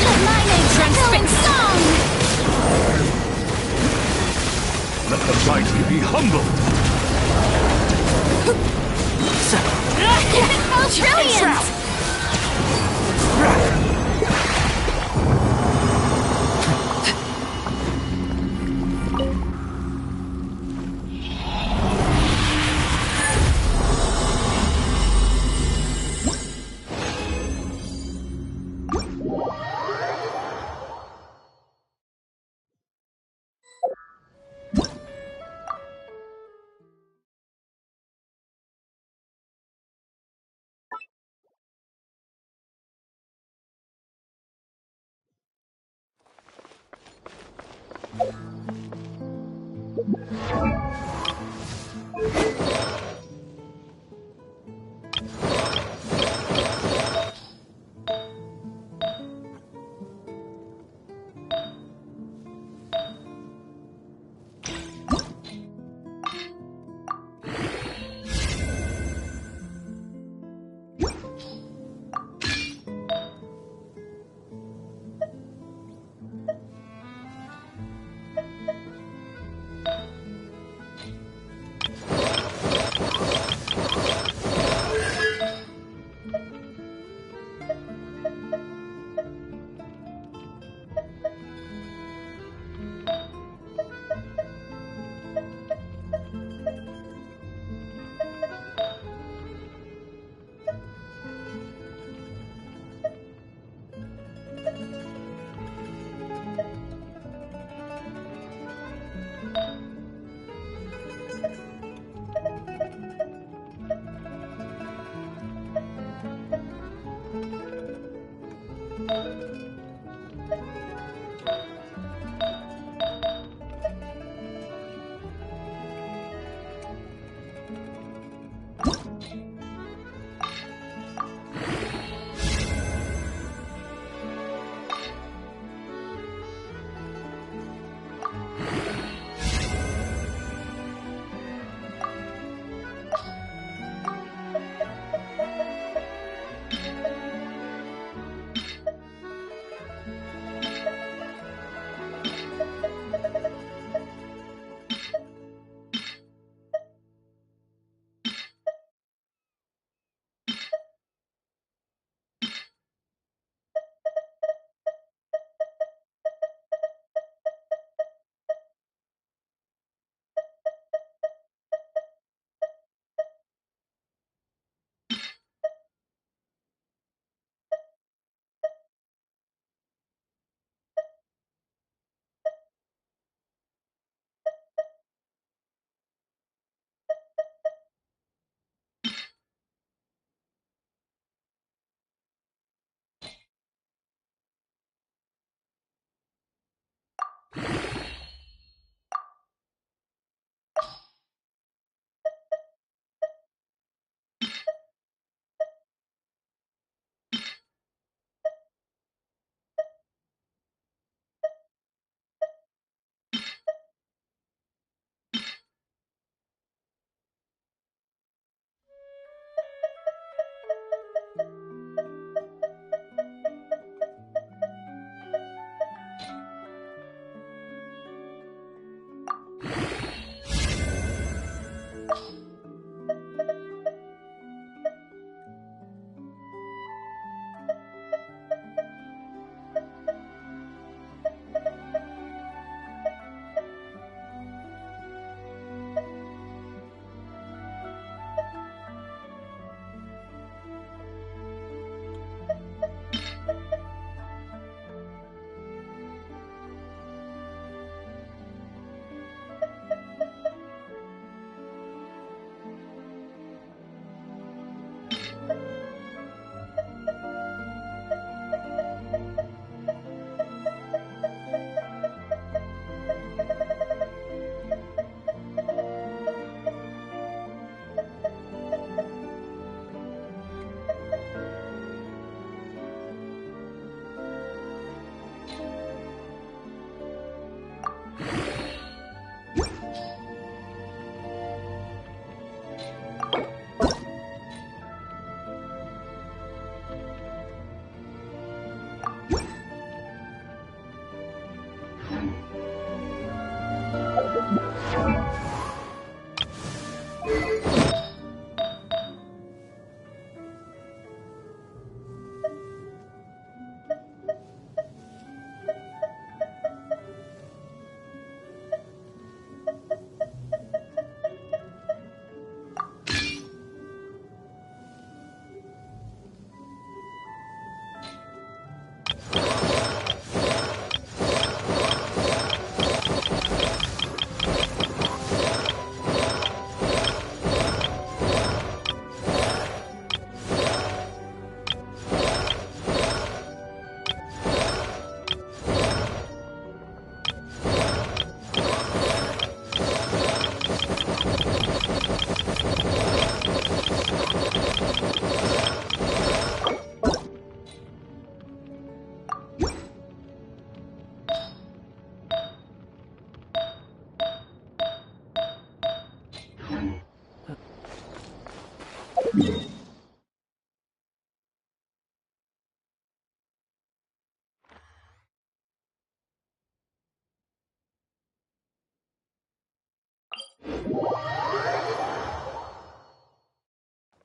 Let my name echo in song! humbled. Brilliant!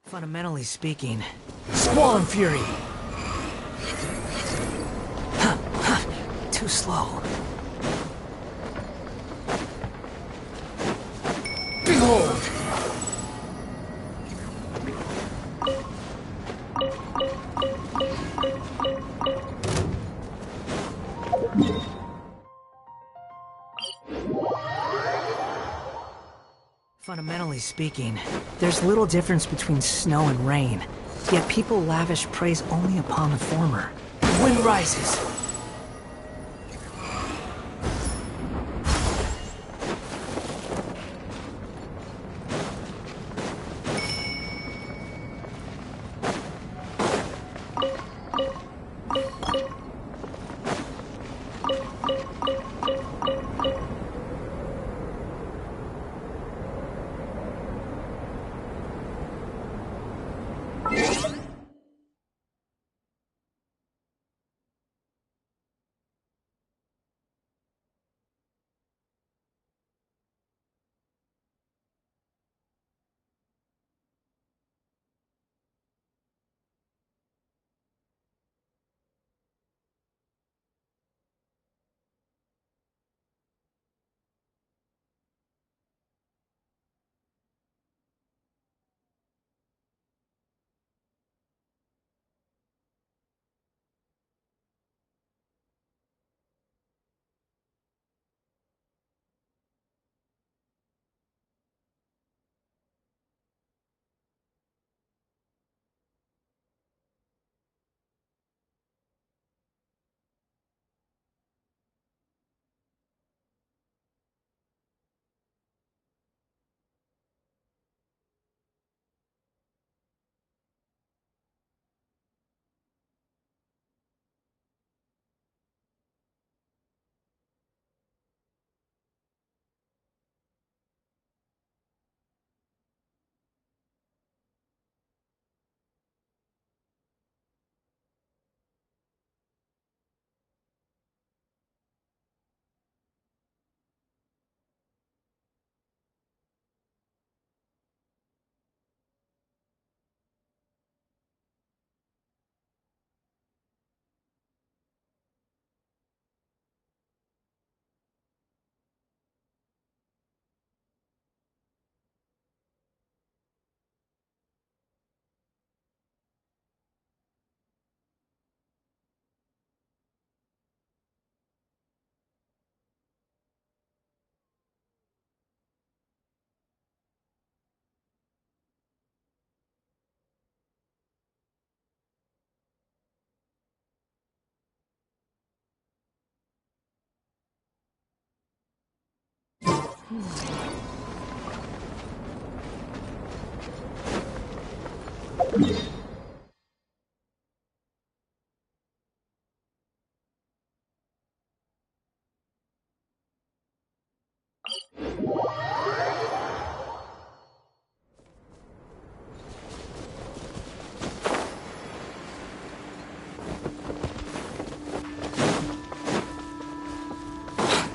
Fundamentally speaking, Squall and Fury! Too slow. Behold! Fundamentally speaking, there's little difference between snow and rain, yet people lavish praise only upon the former. The wind rises.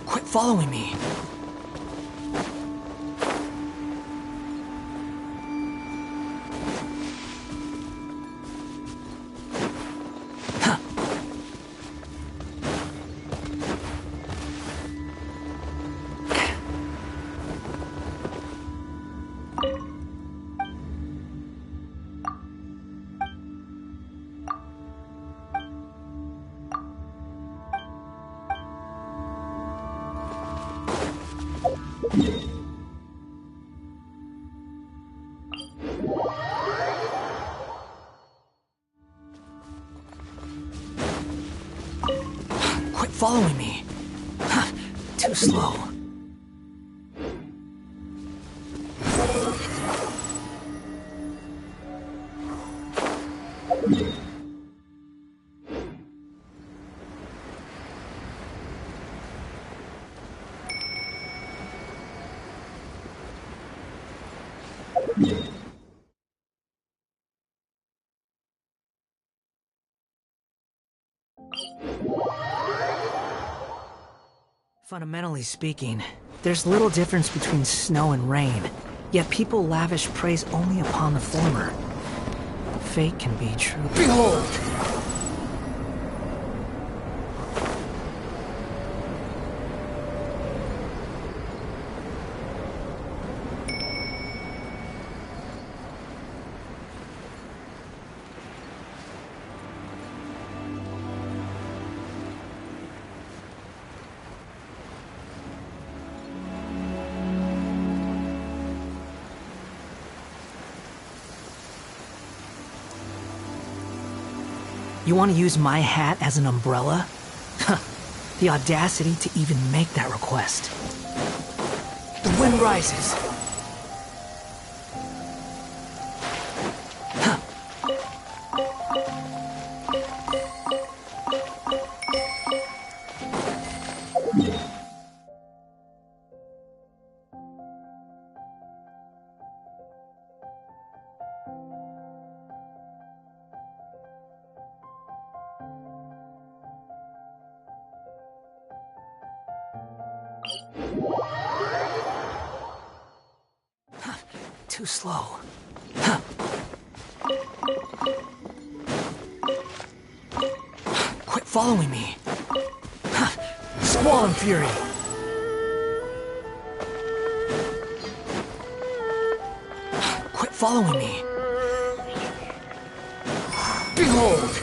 Quit following me. Quit following me. Too slow. Fundamentally speaking, there's little difference between snow and rain, yet people lavish praise only upon the former. Fate can be true. Behold! You want to use my hat as an umbrella? The audacity to even make that request. The wind rises. Too slow. Quit following me. Squall and Fury. Quit following me. Behold!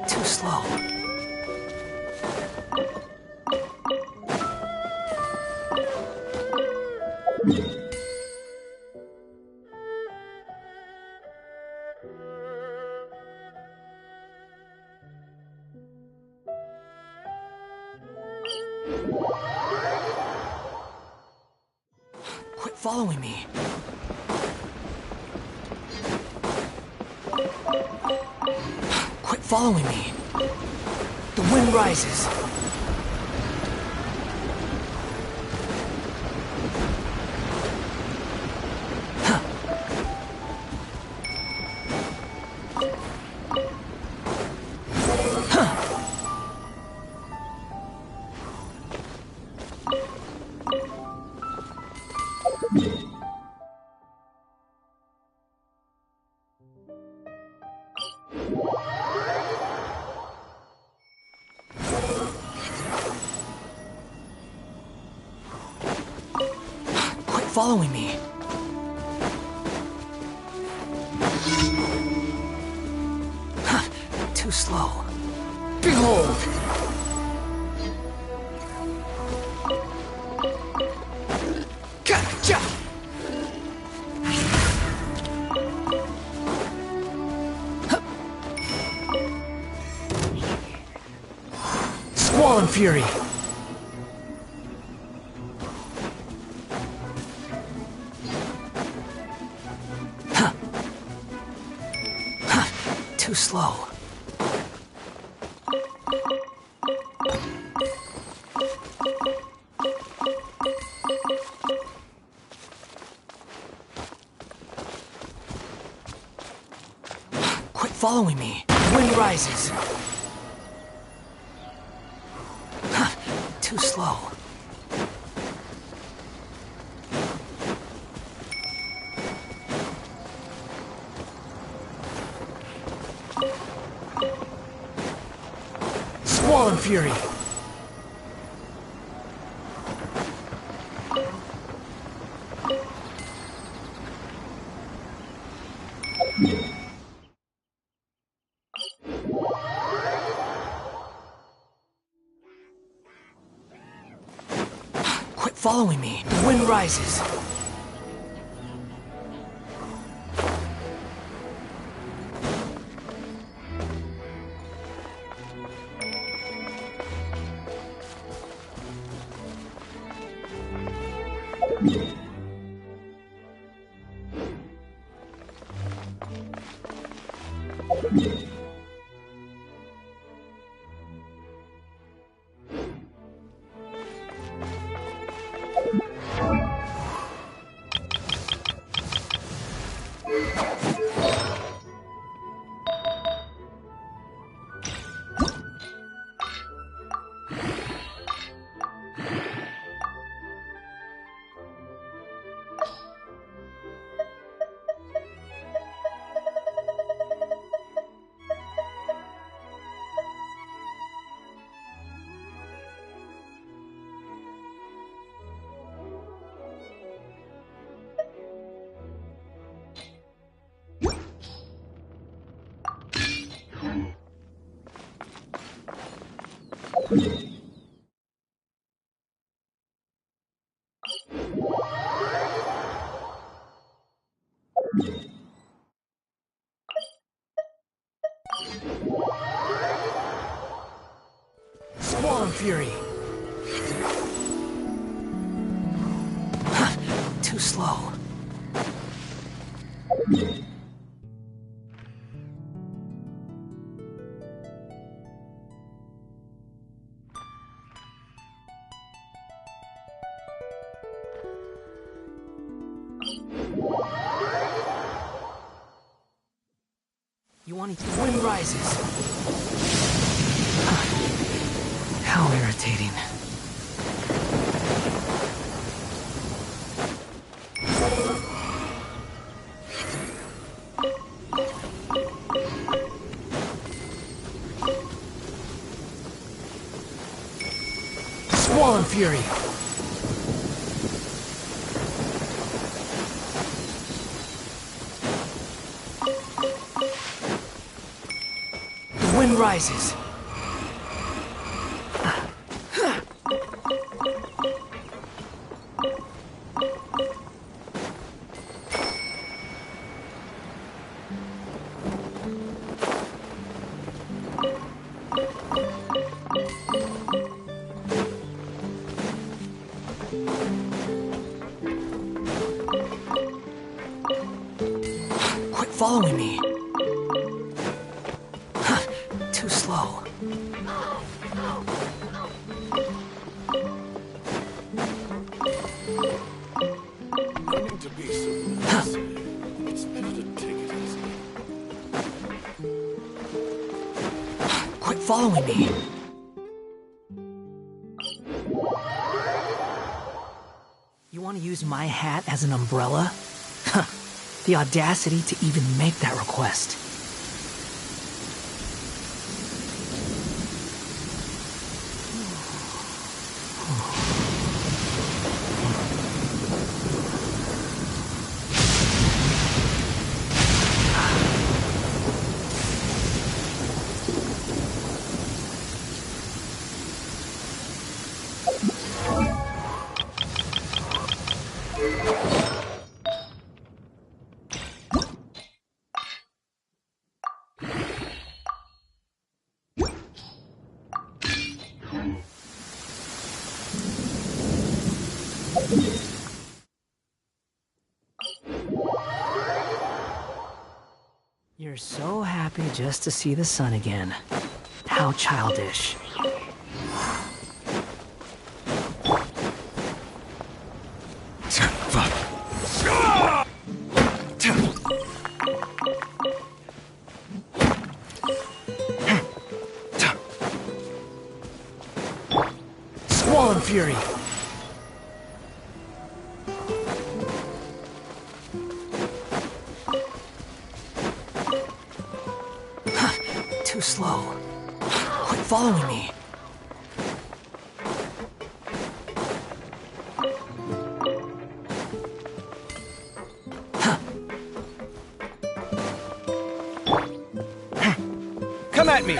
Too slow. Quit following me. Quit following me. The wind rises. Following me. Too slow. Behold! Gotcha! Squall and Fury. Too slow. Quit following me. Wind rises. Too slow. Squall and Fury. Quit following me. The wind rises. Squall and Fury. Too slow. You want to... Wind rises. How irritating. Squall and Fury. The wind rises. Quit following me. Too slow. Learning to be so nice. It's better to take it easy. Quit following me. You want to use my hat as an umbrella? The audacity to even make that request. You're so happy just to see the sun again. How childish. Squall and Fury. Too slow. Quit following me. Come at me!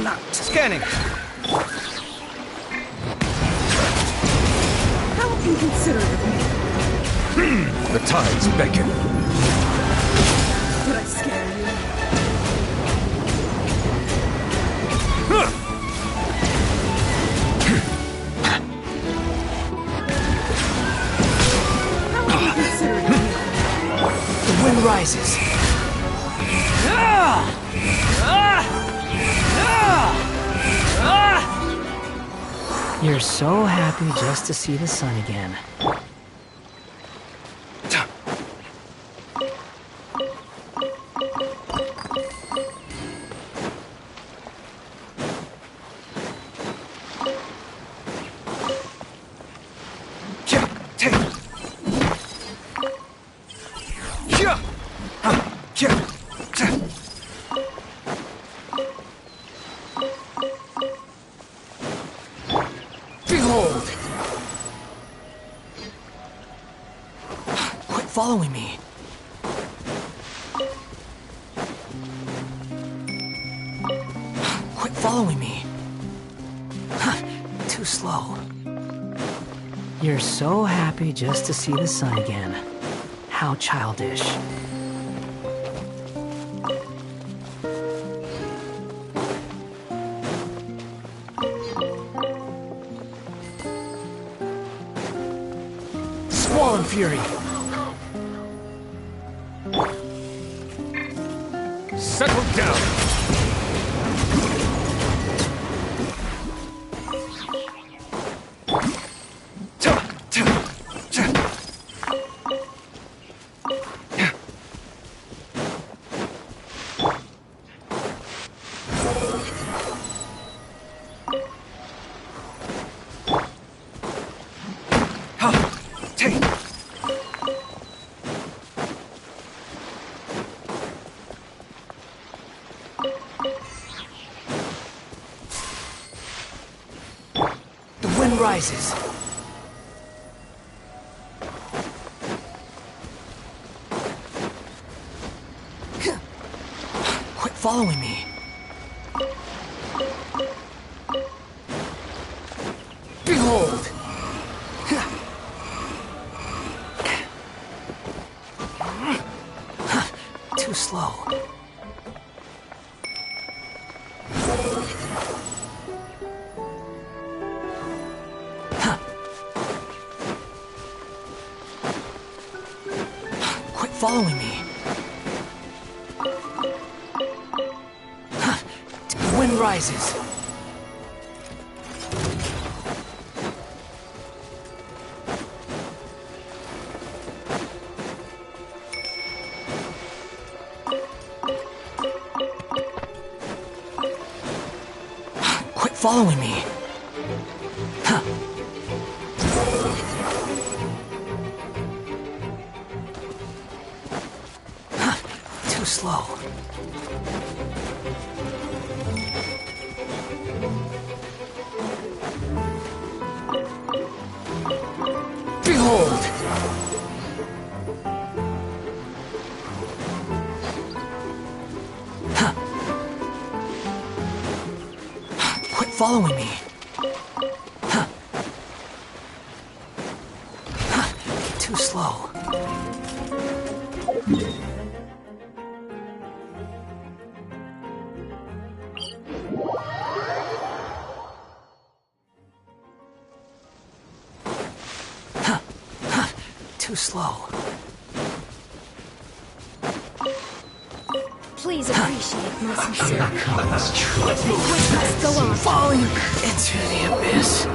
not. Scanning. How inconsiderate of me. The tides beckon. Did I scare you? How inconsiderate of me. The wind rises. You're so happy just to see the sun again. Behold! Quit following me. Quit following me. Too slow. You're so happy just to see the sun again. How childish. Squall and Fury! Settle down. The wind rises. Quit following me. Behold! Too slow. Quit following me. The wind rises. Quit following me. Too slow. Behold! Quit following me. Too slow. Too slow. Please appreciate my sincerity. Let's move. Which must go on. Falling into the abyss.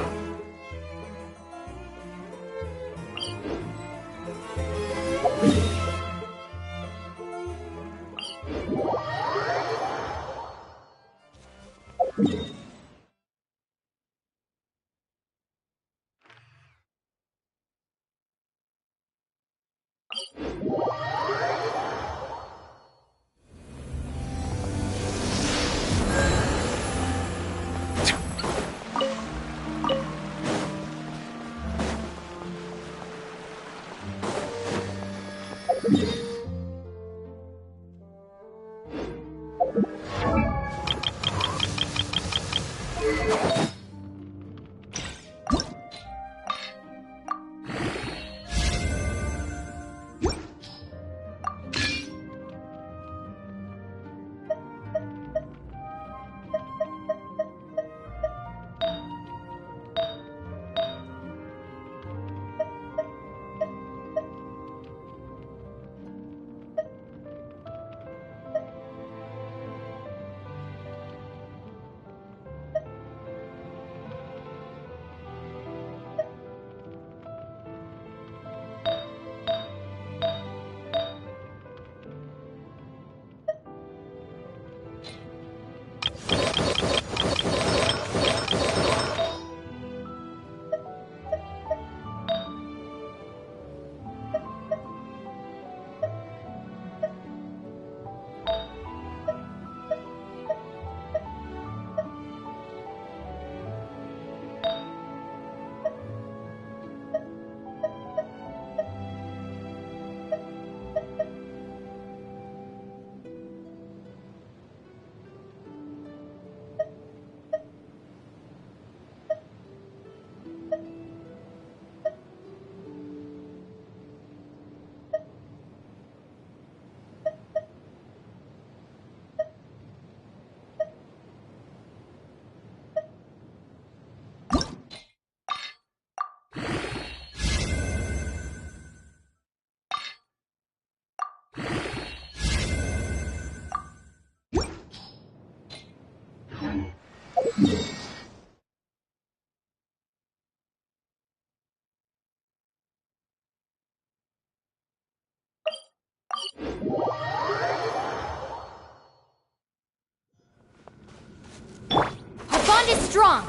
Our bond is strong.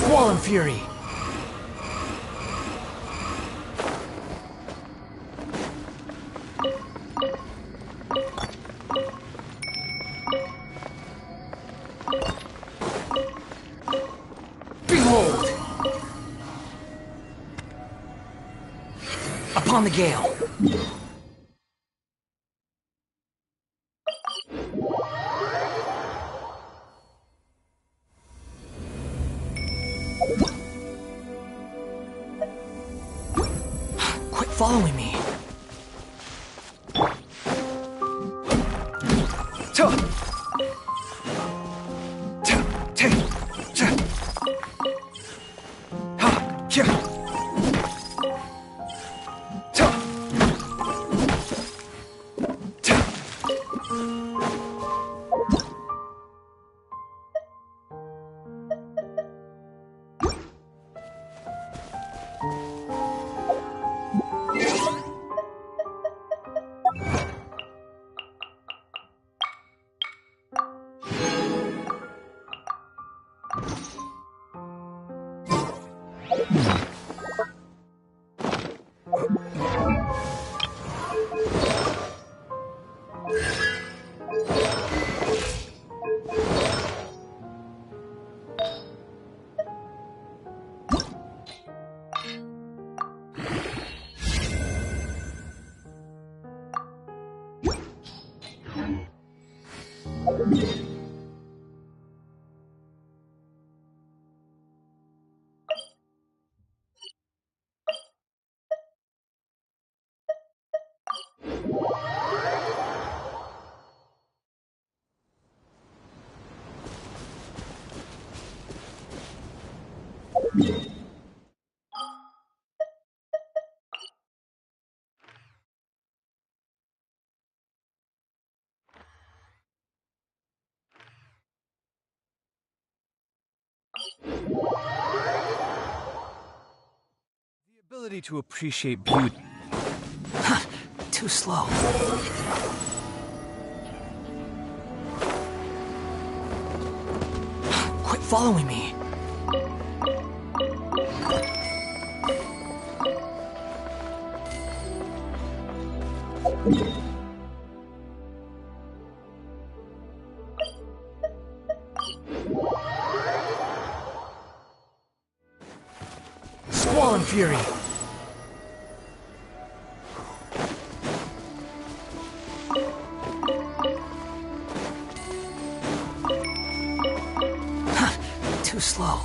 Squall and Fury! Behold! Upon the gale! Quit following me! The ability to appreciate beauty. Too slow. Quit following me. Squall and Fury. Too slow.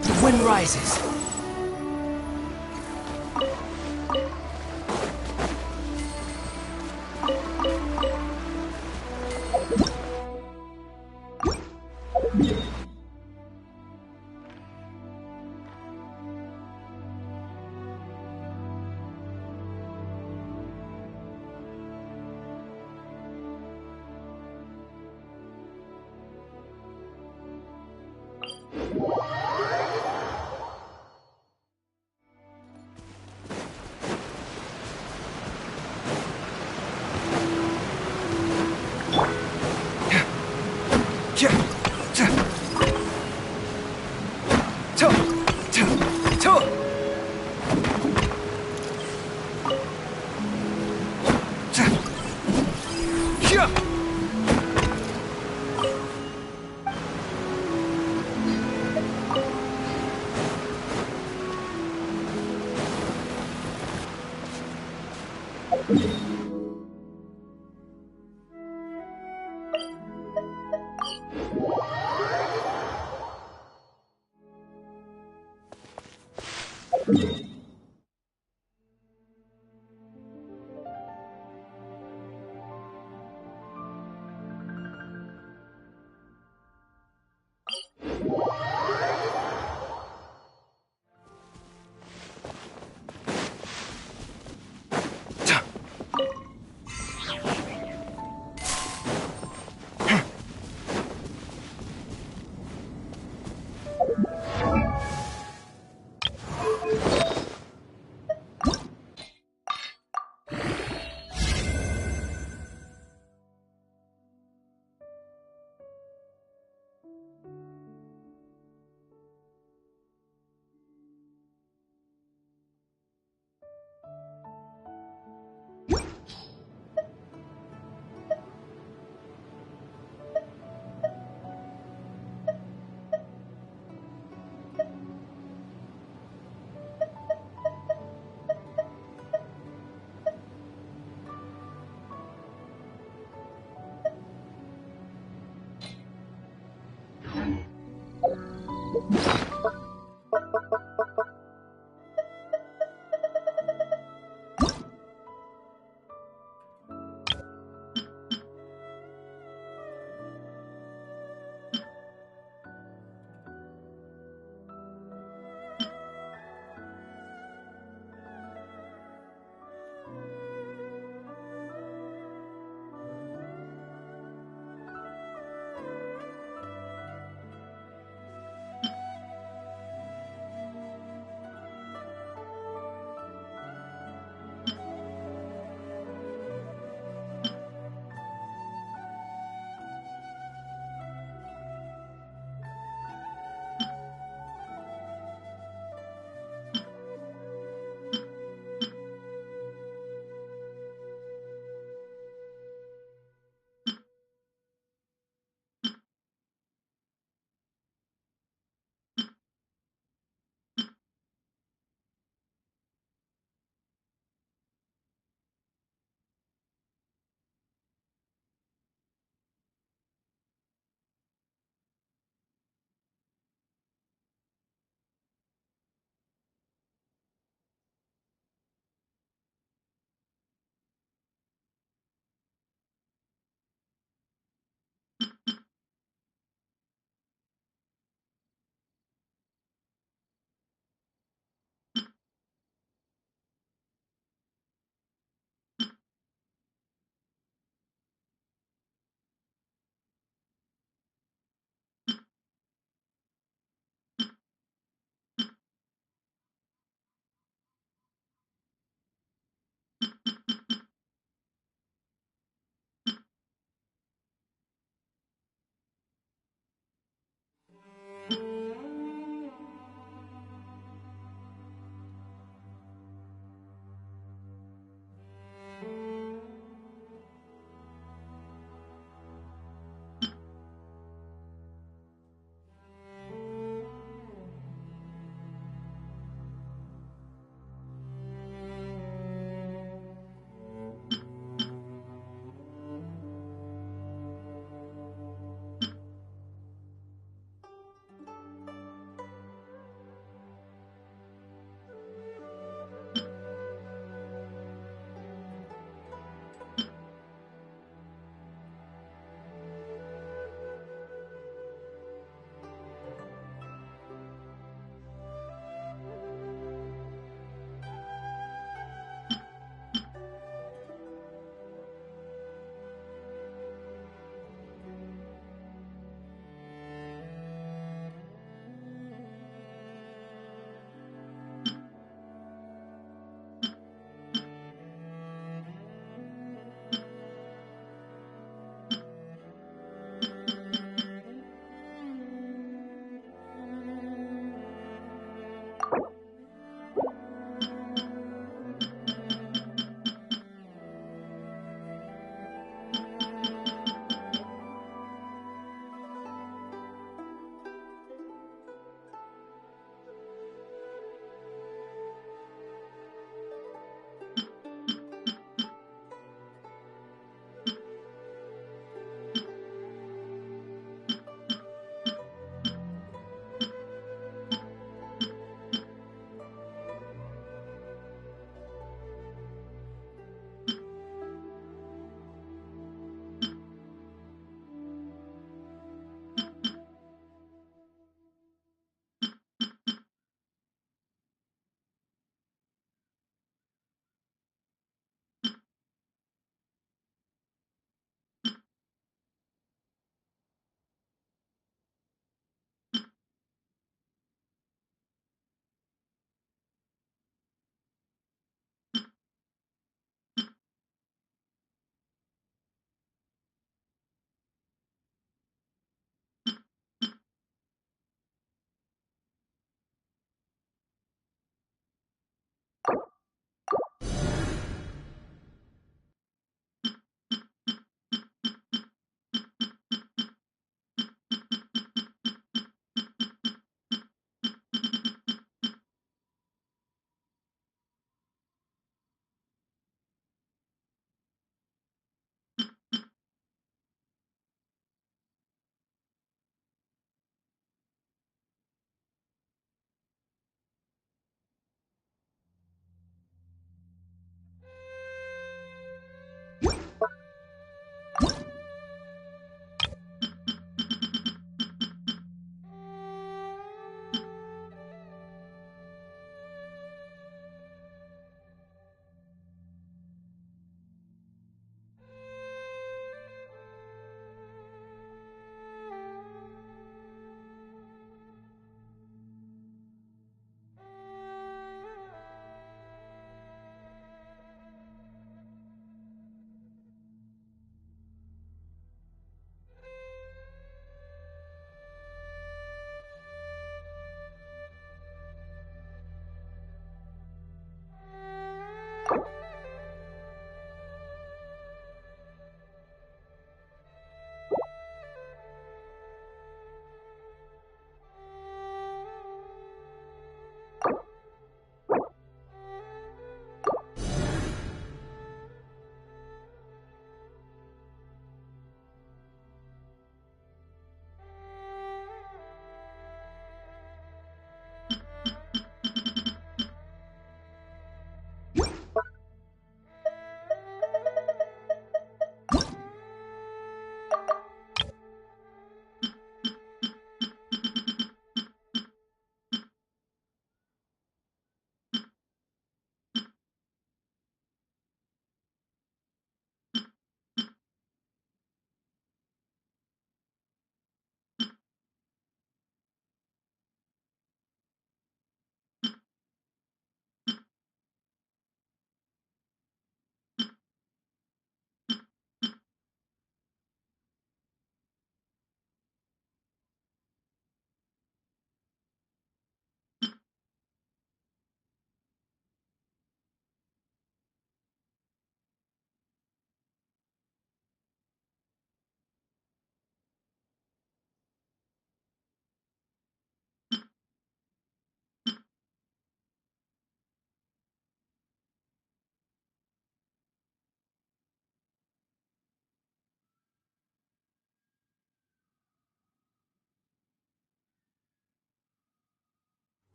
The wind rises.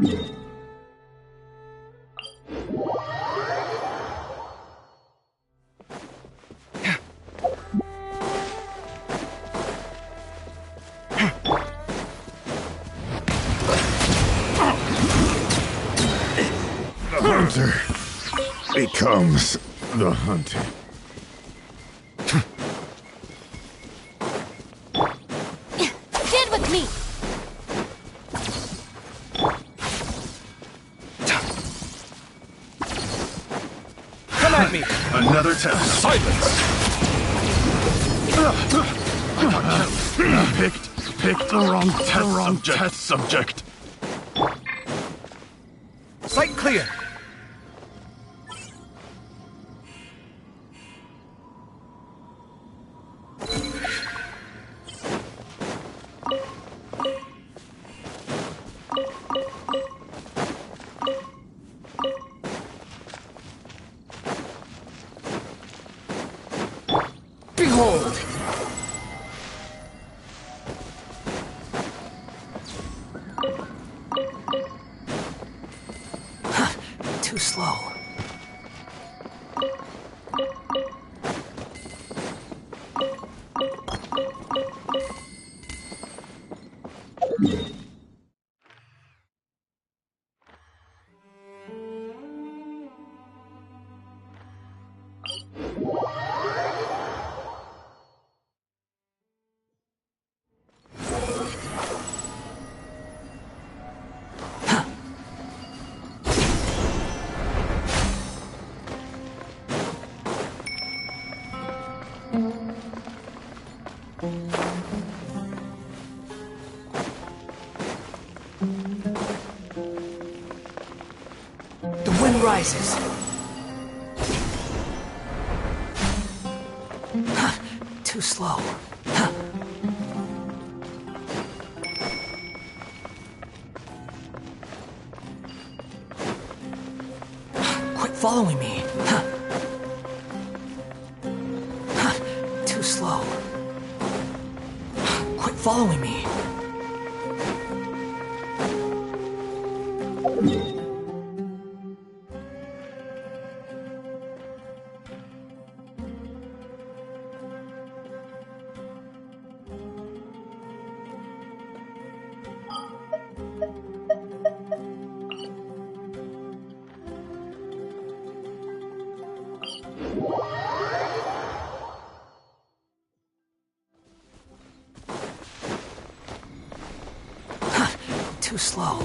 The hunter becomes the hunted. Stand with me! Come at me! Another test. Silence! Picked the wrong test subject. Sight clear! Behold! Too slow. The wind rises. Too slow. Quit following me. Too slow. Quit following me. Too slow.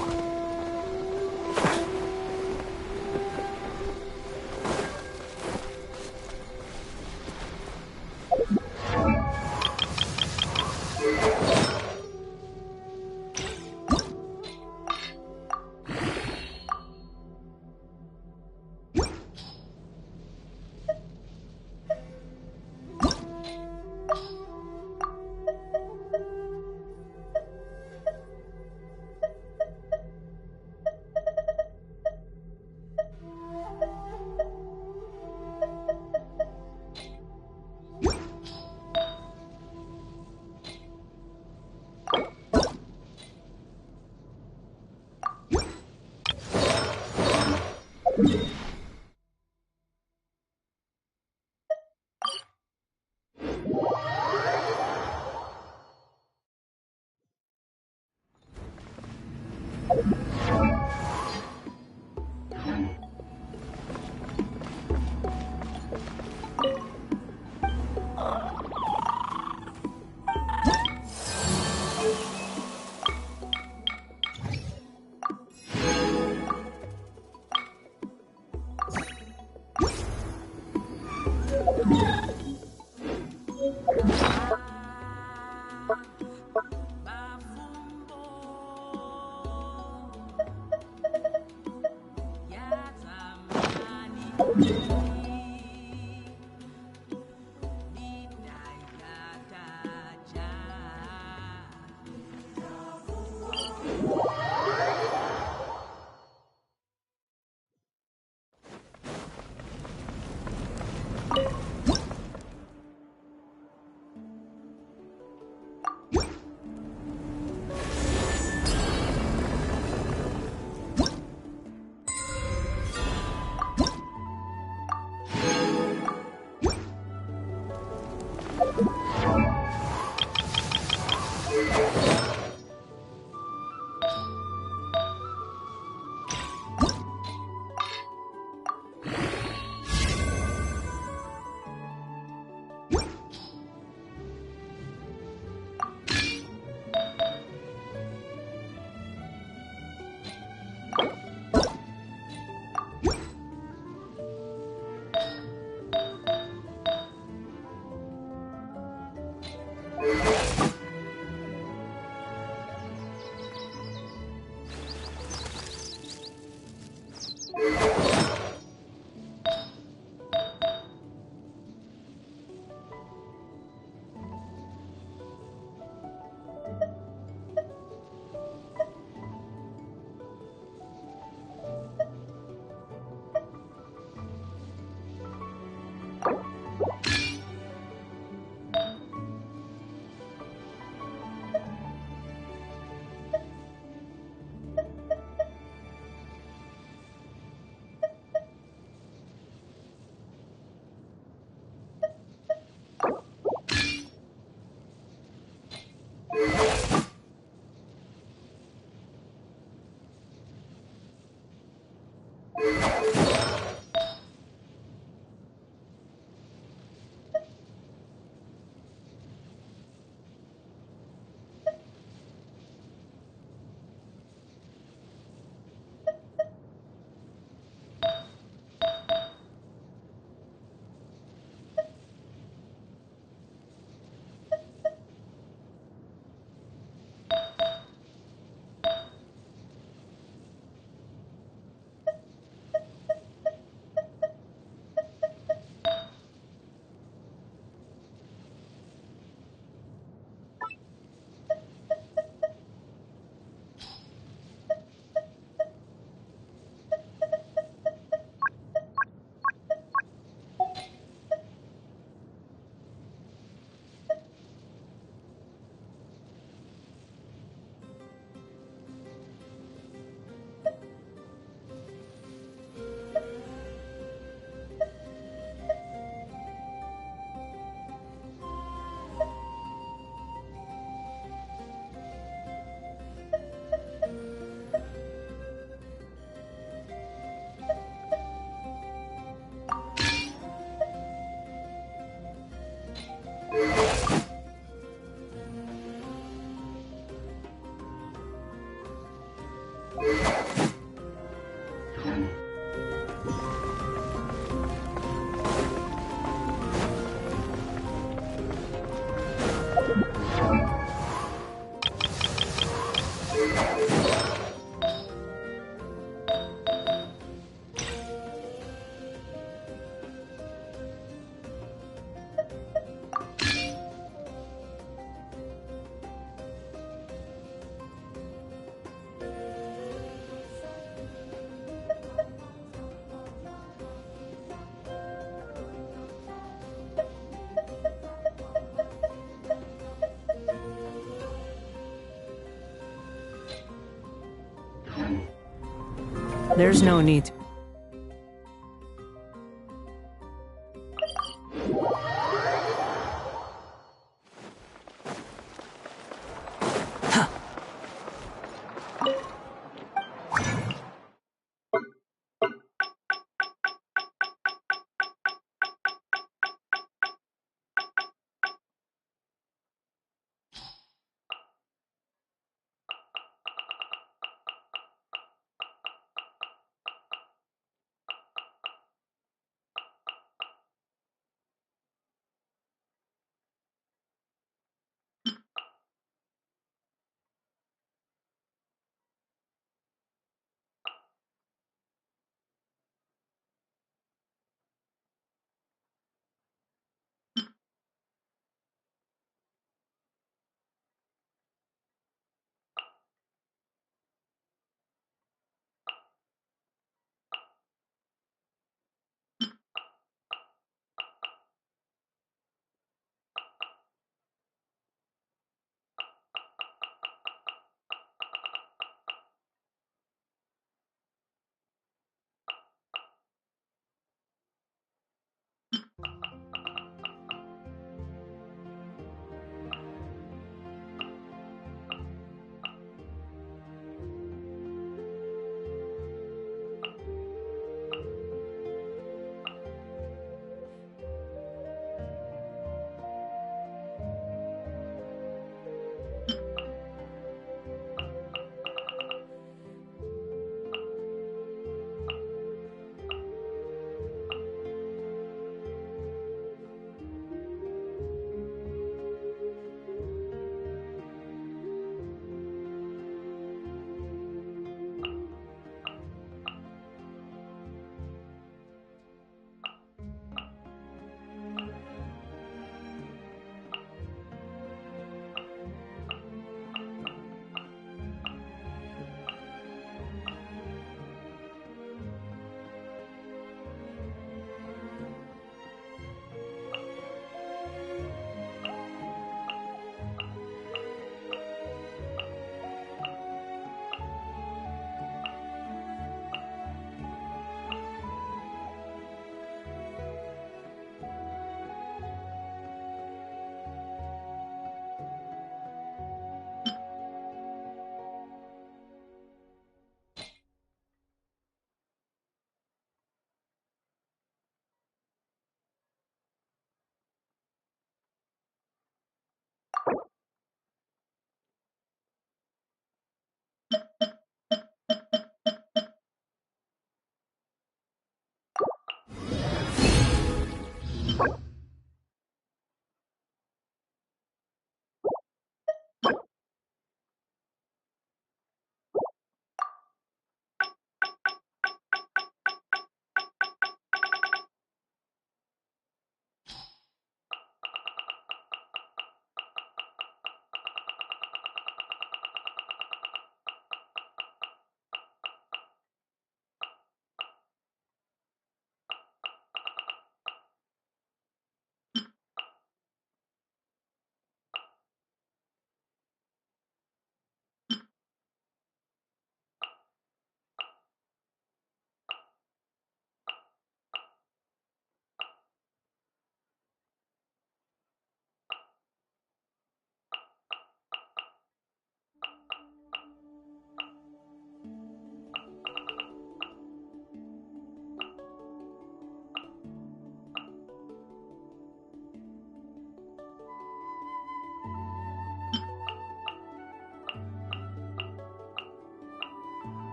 There's no need to.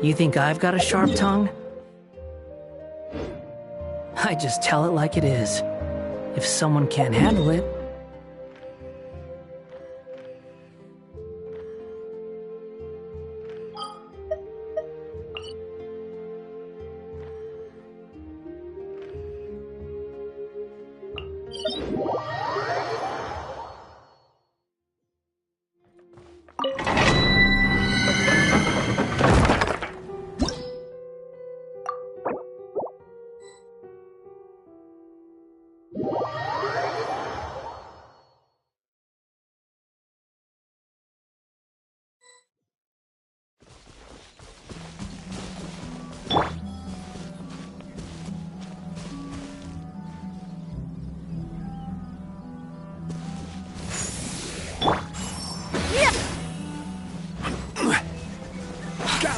You think I've got a sharp tongue? I just tell it like it is. If someone can't handle it,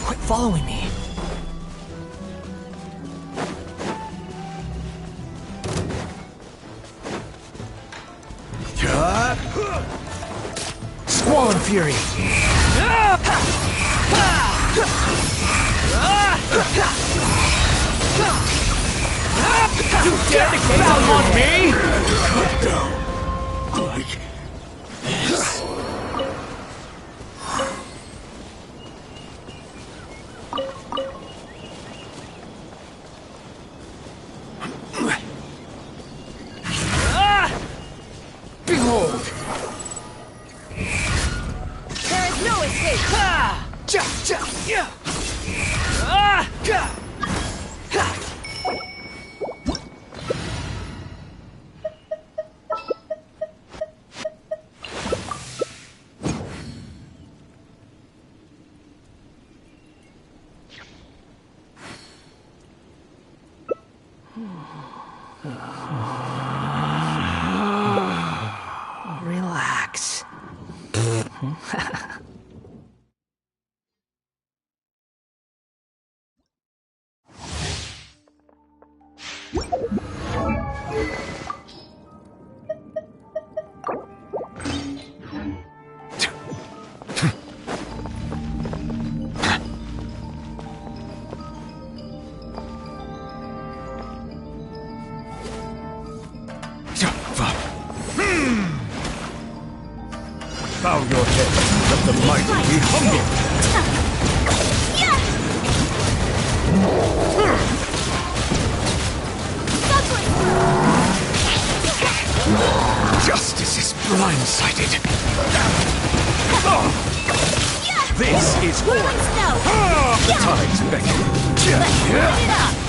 quit following me. Squall and Fury! You dare to get down on me? Cut down like this. Relax. Bow your head, let the mighty be humble. Justice is blindsided. This is war. The tides beckon. Let's light it up.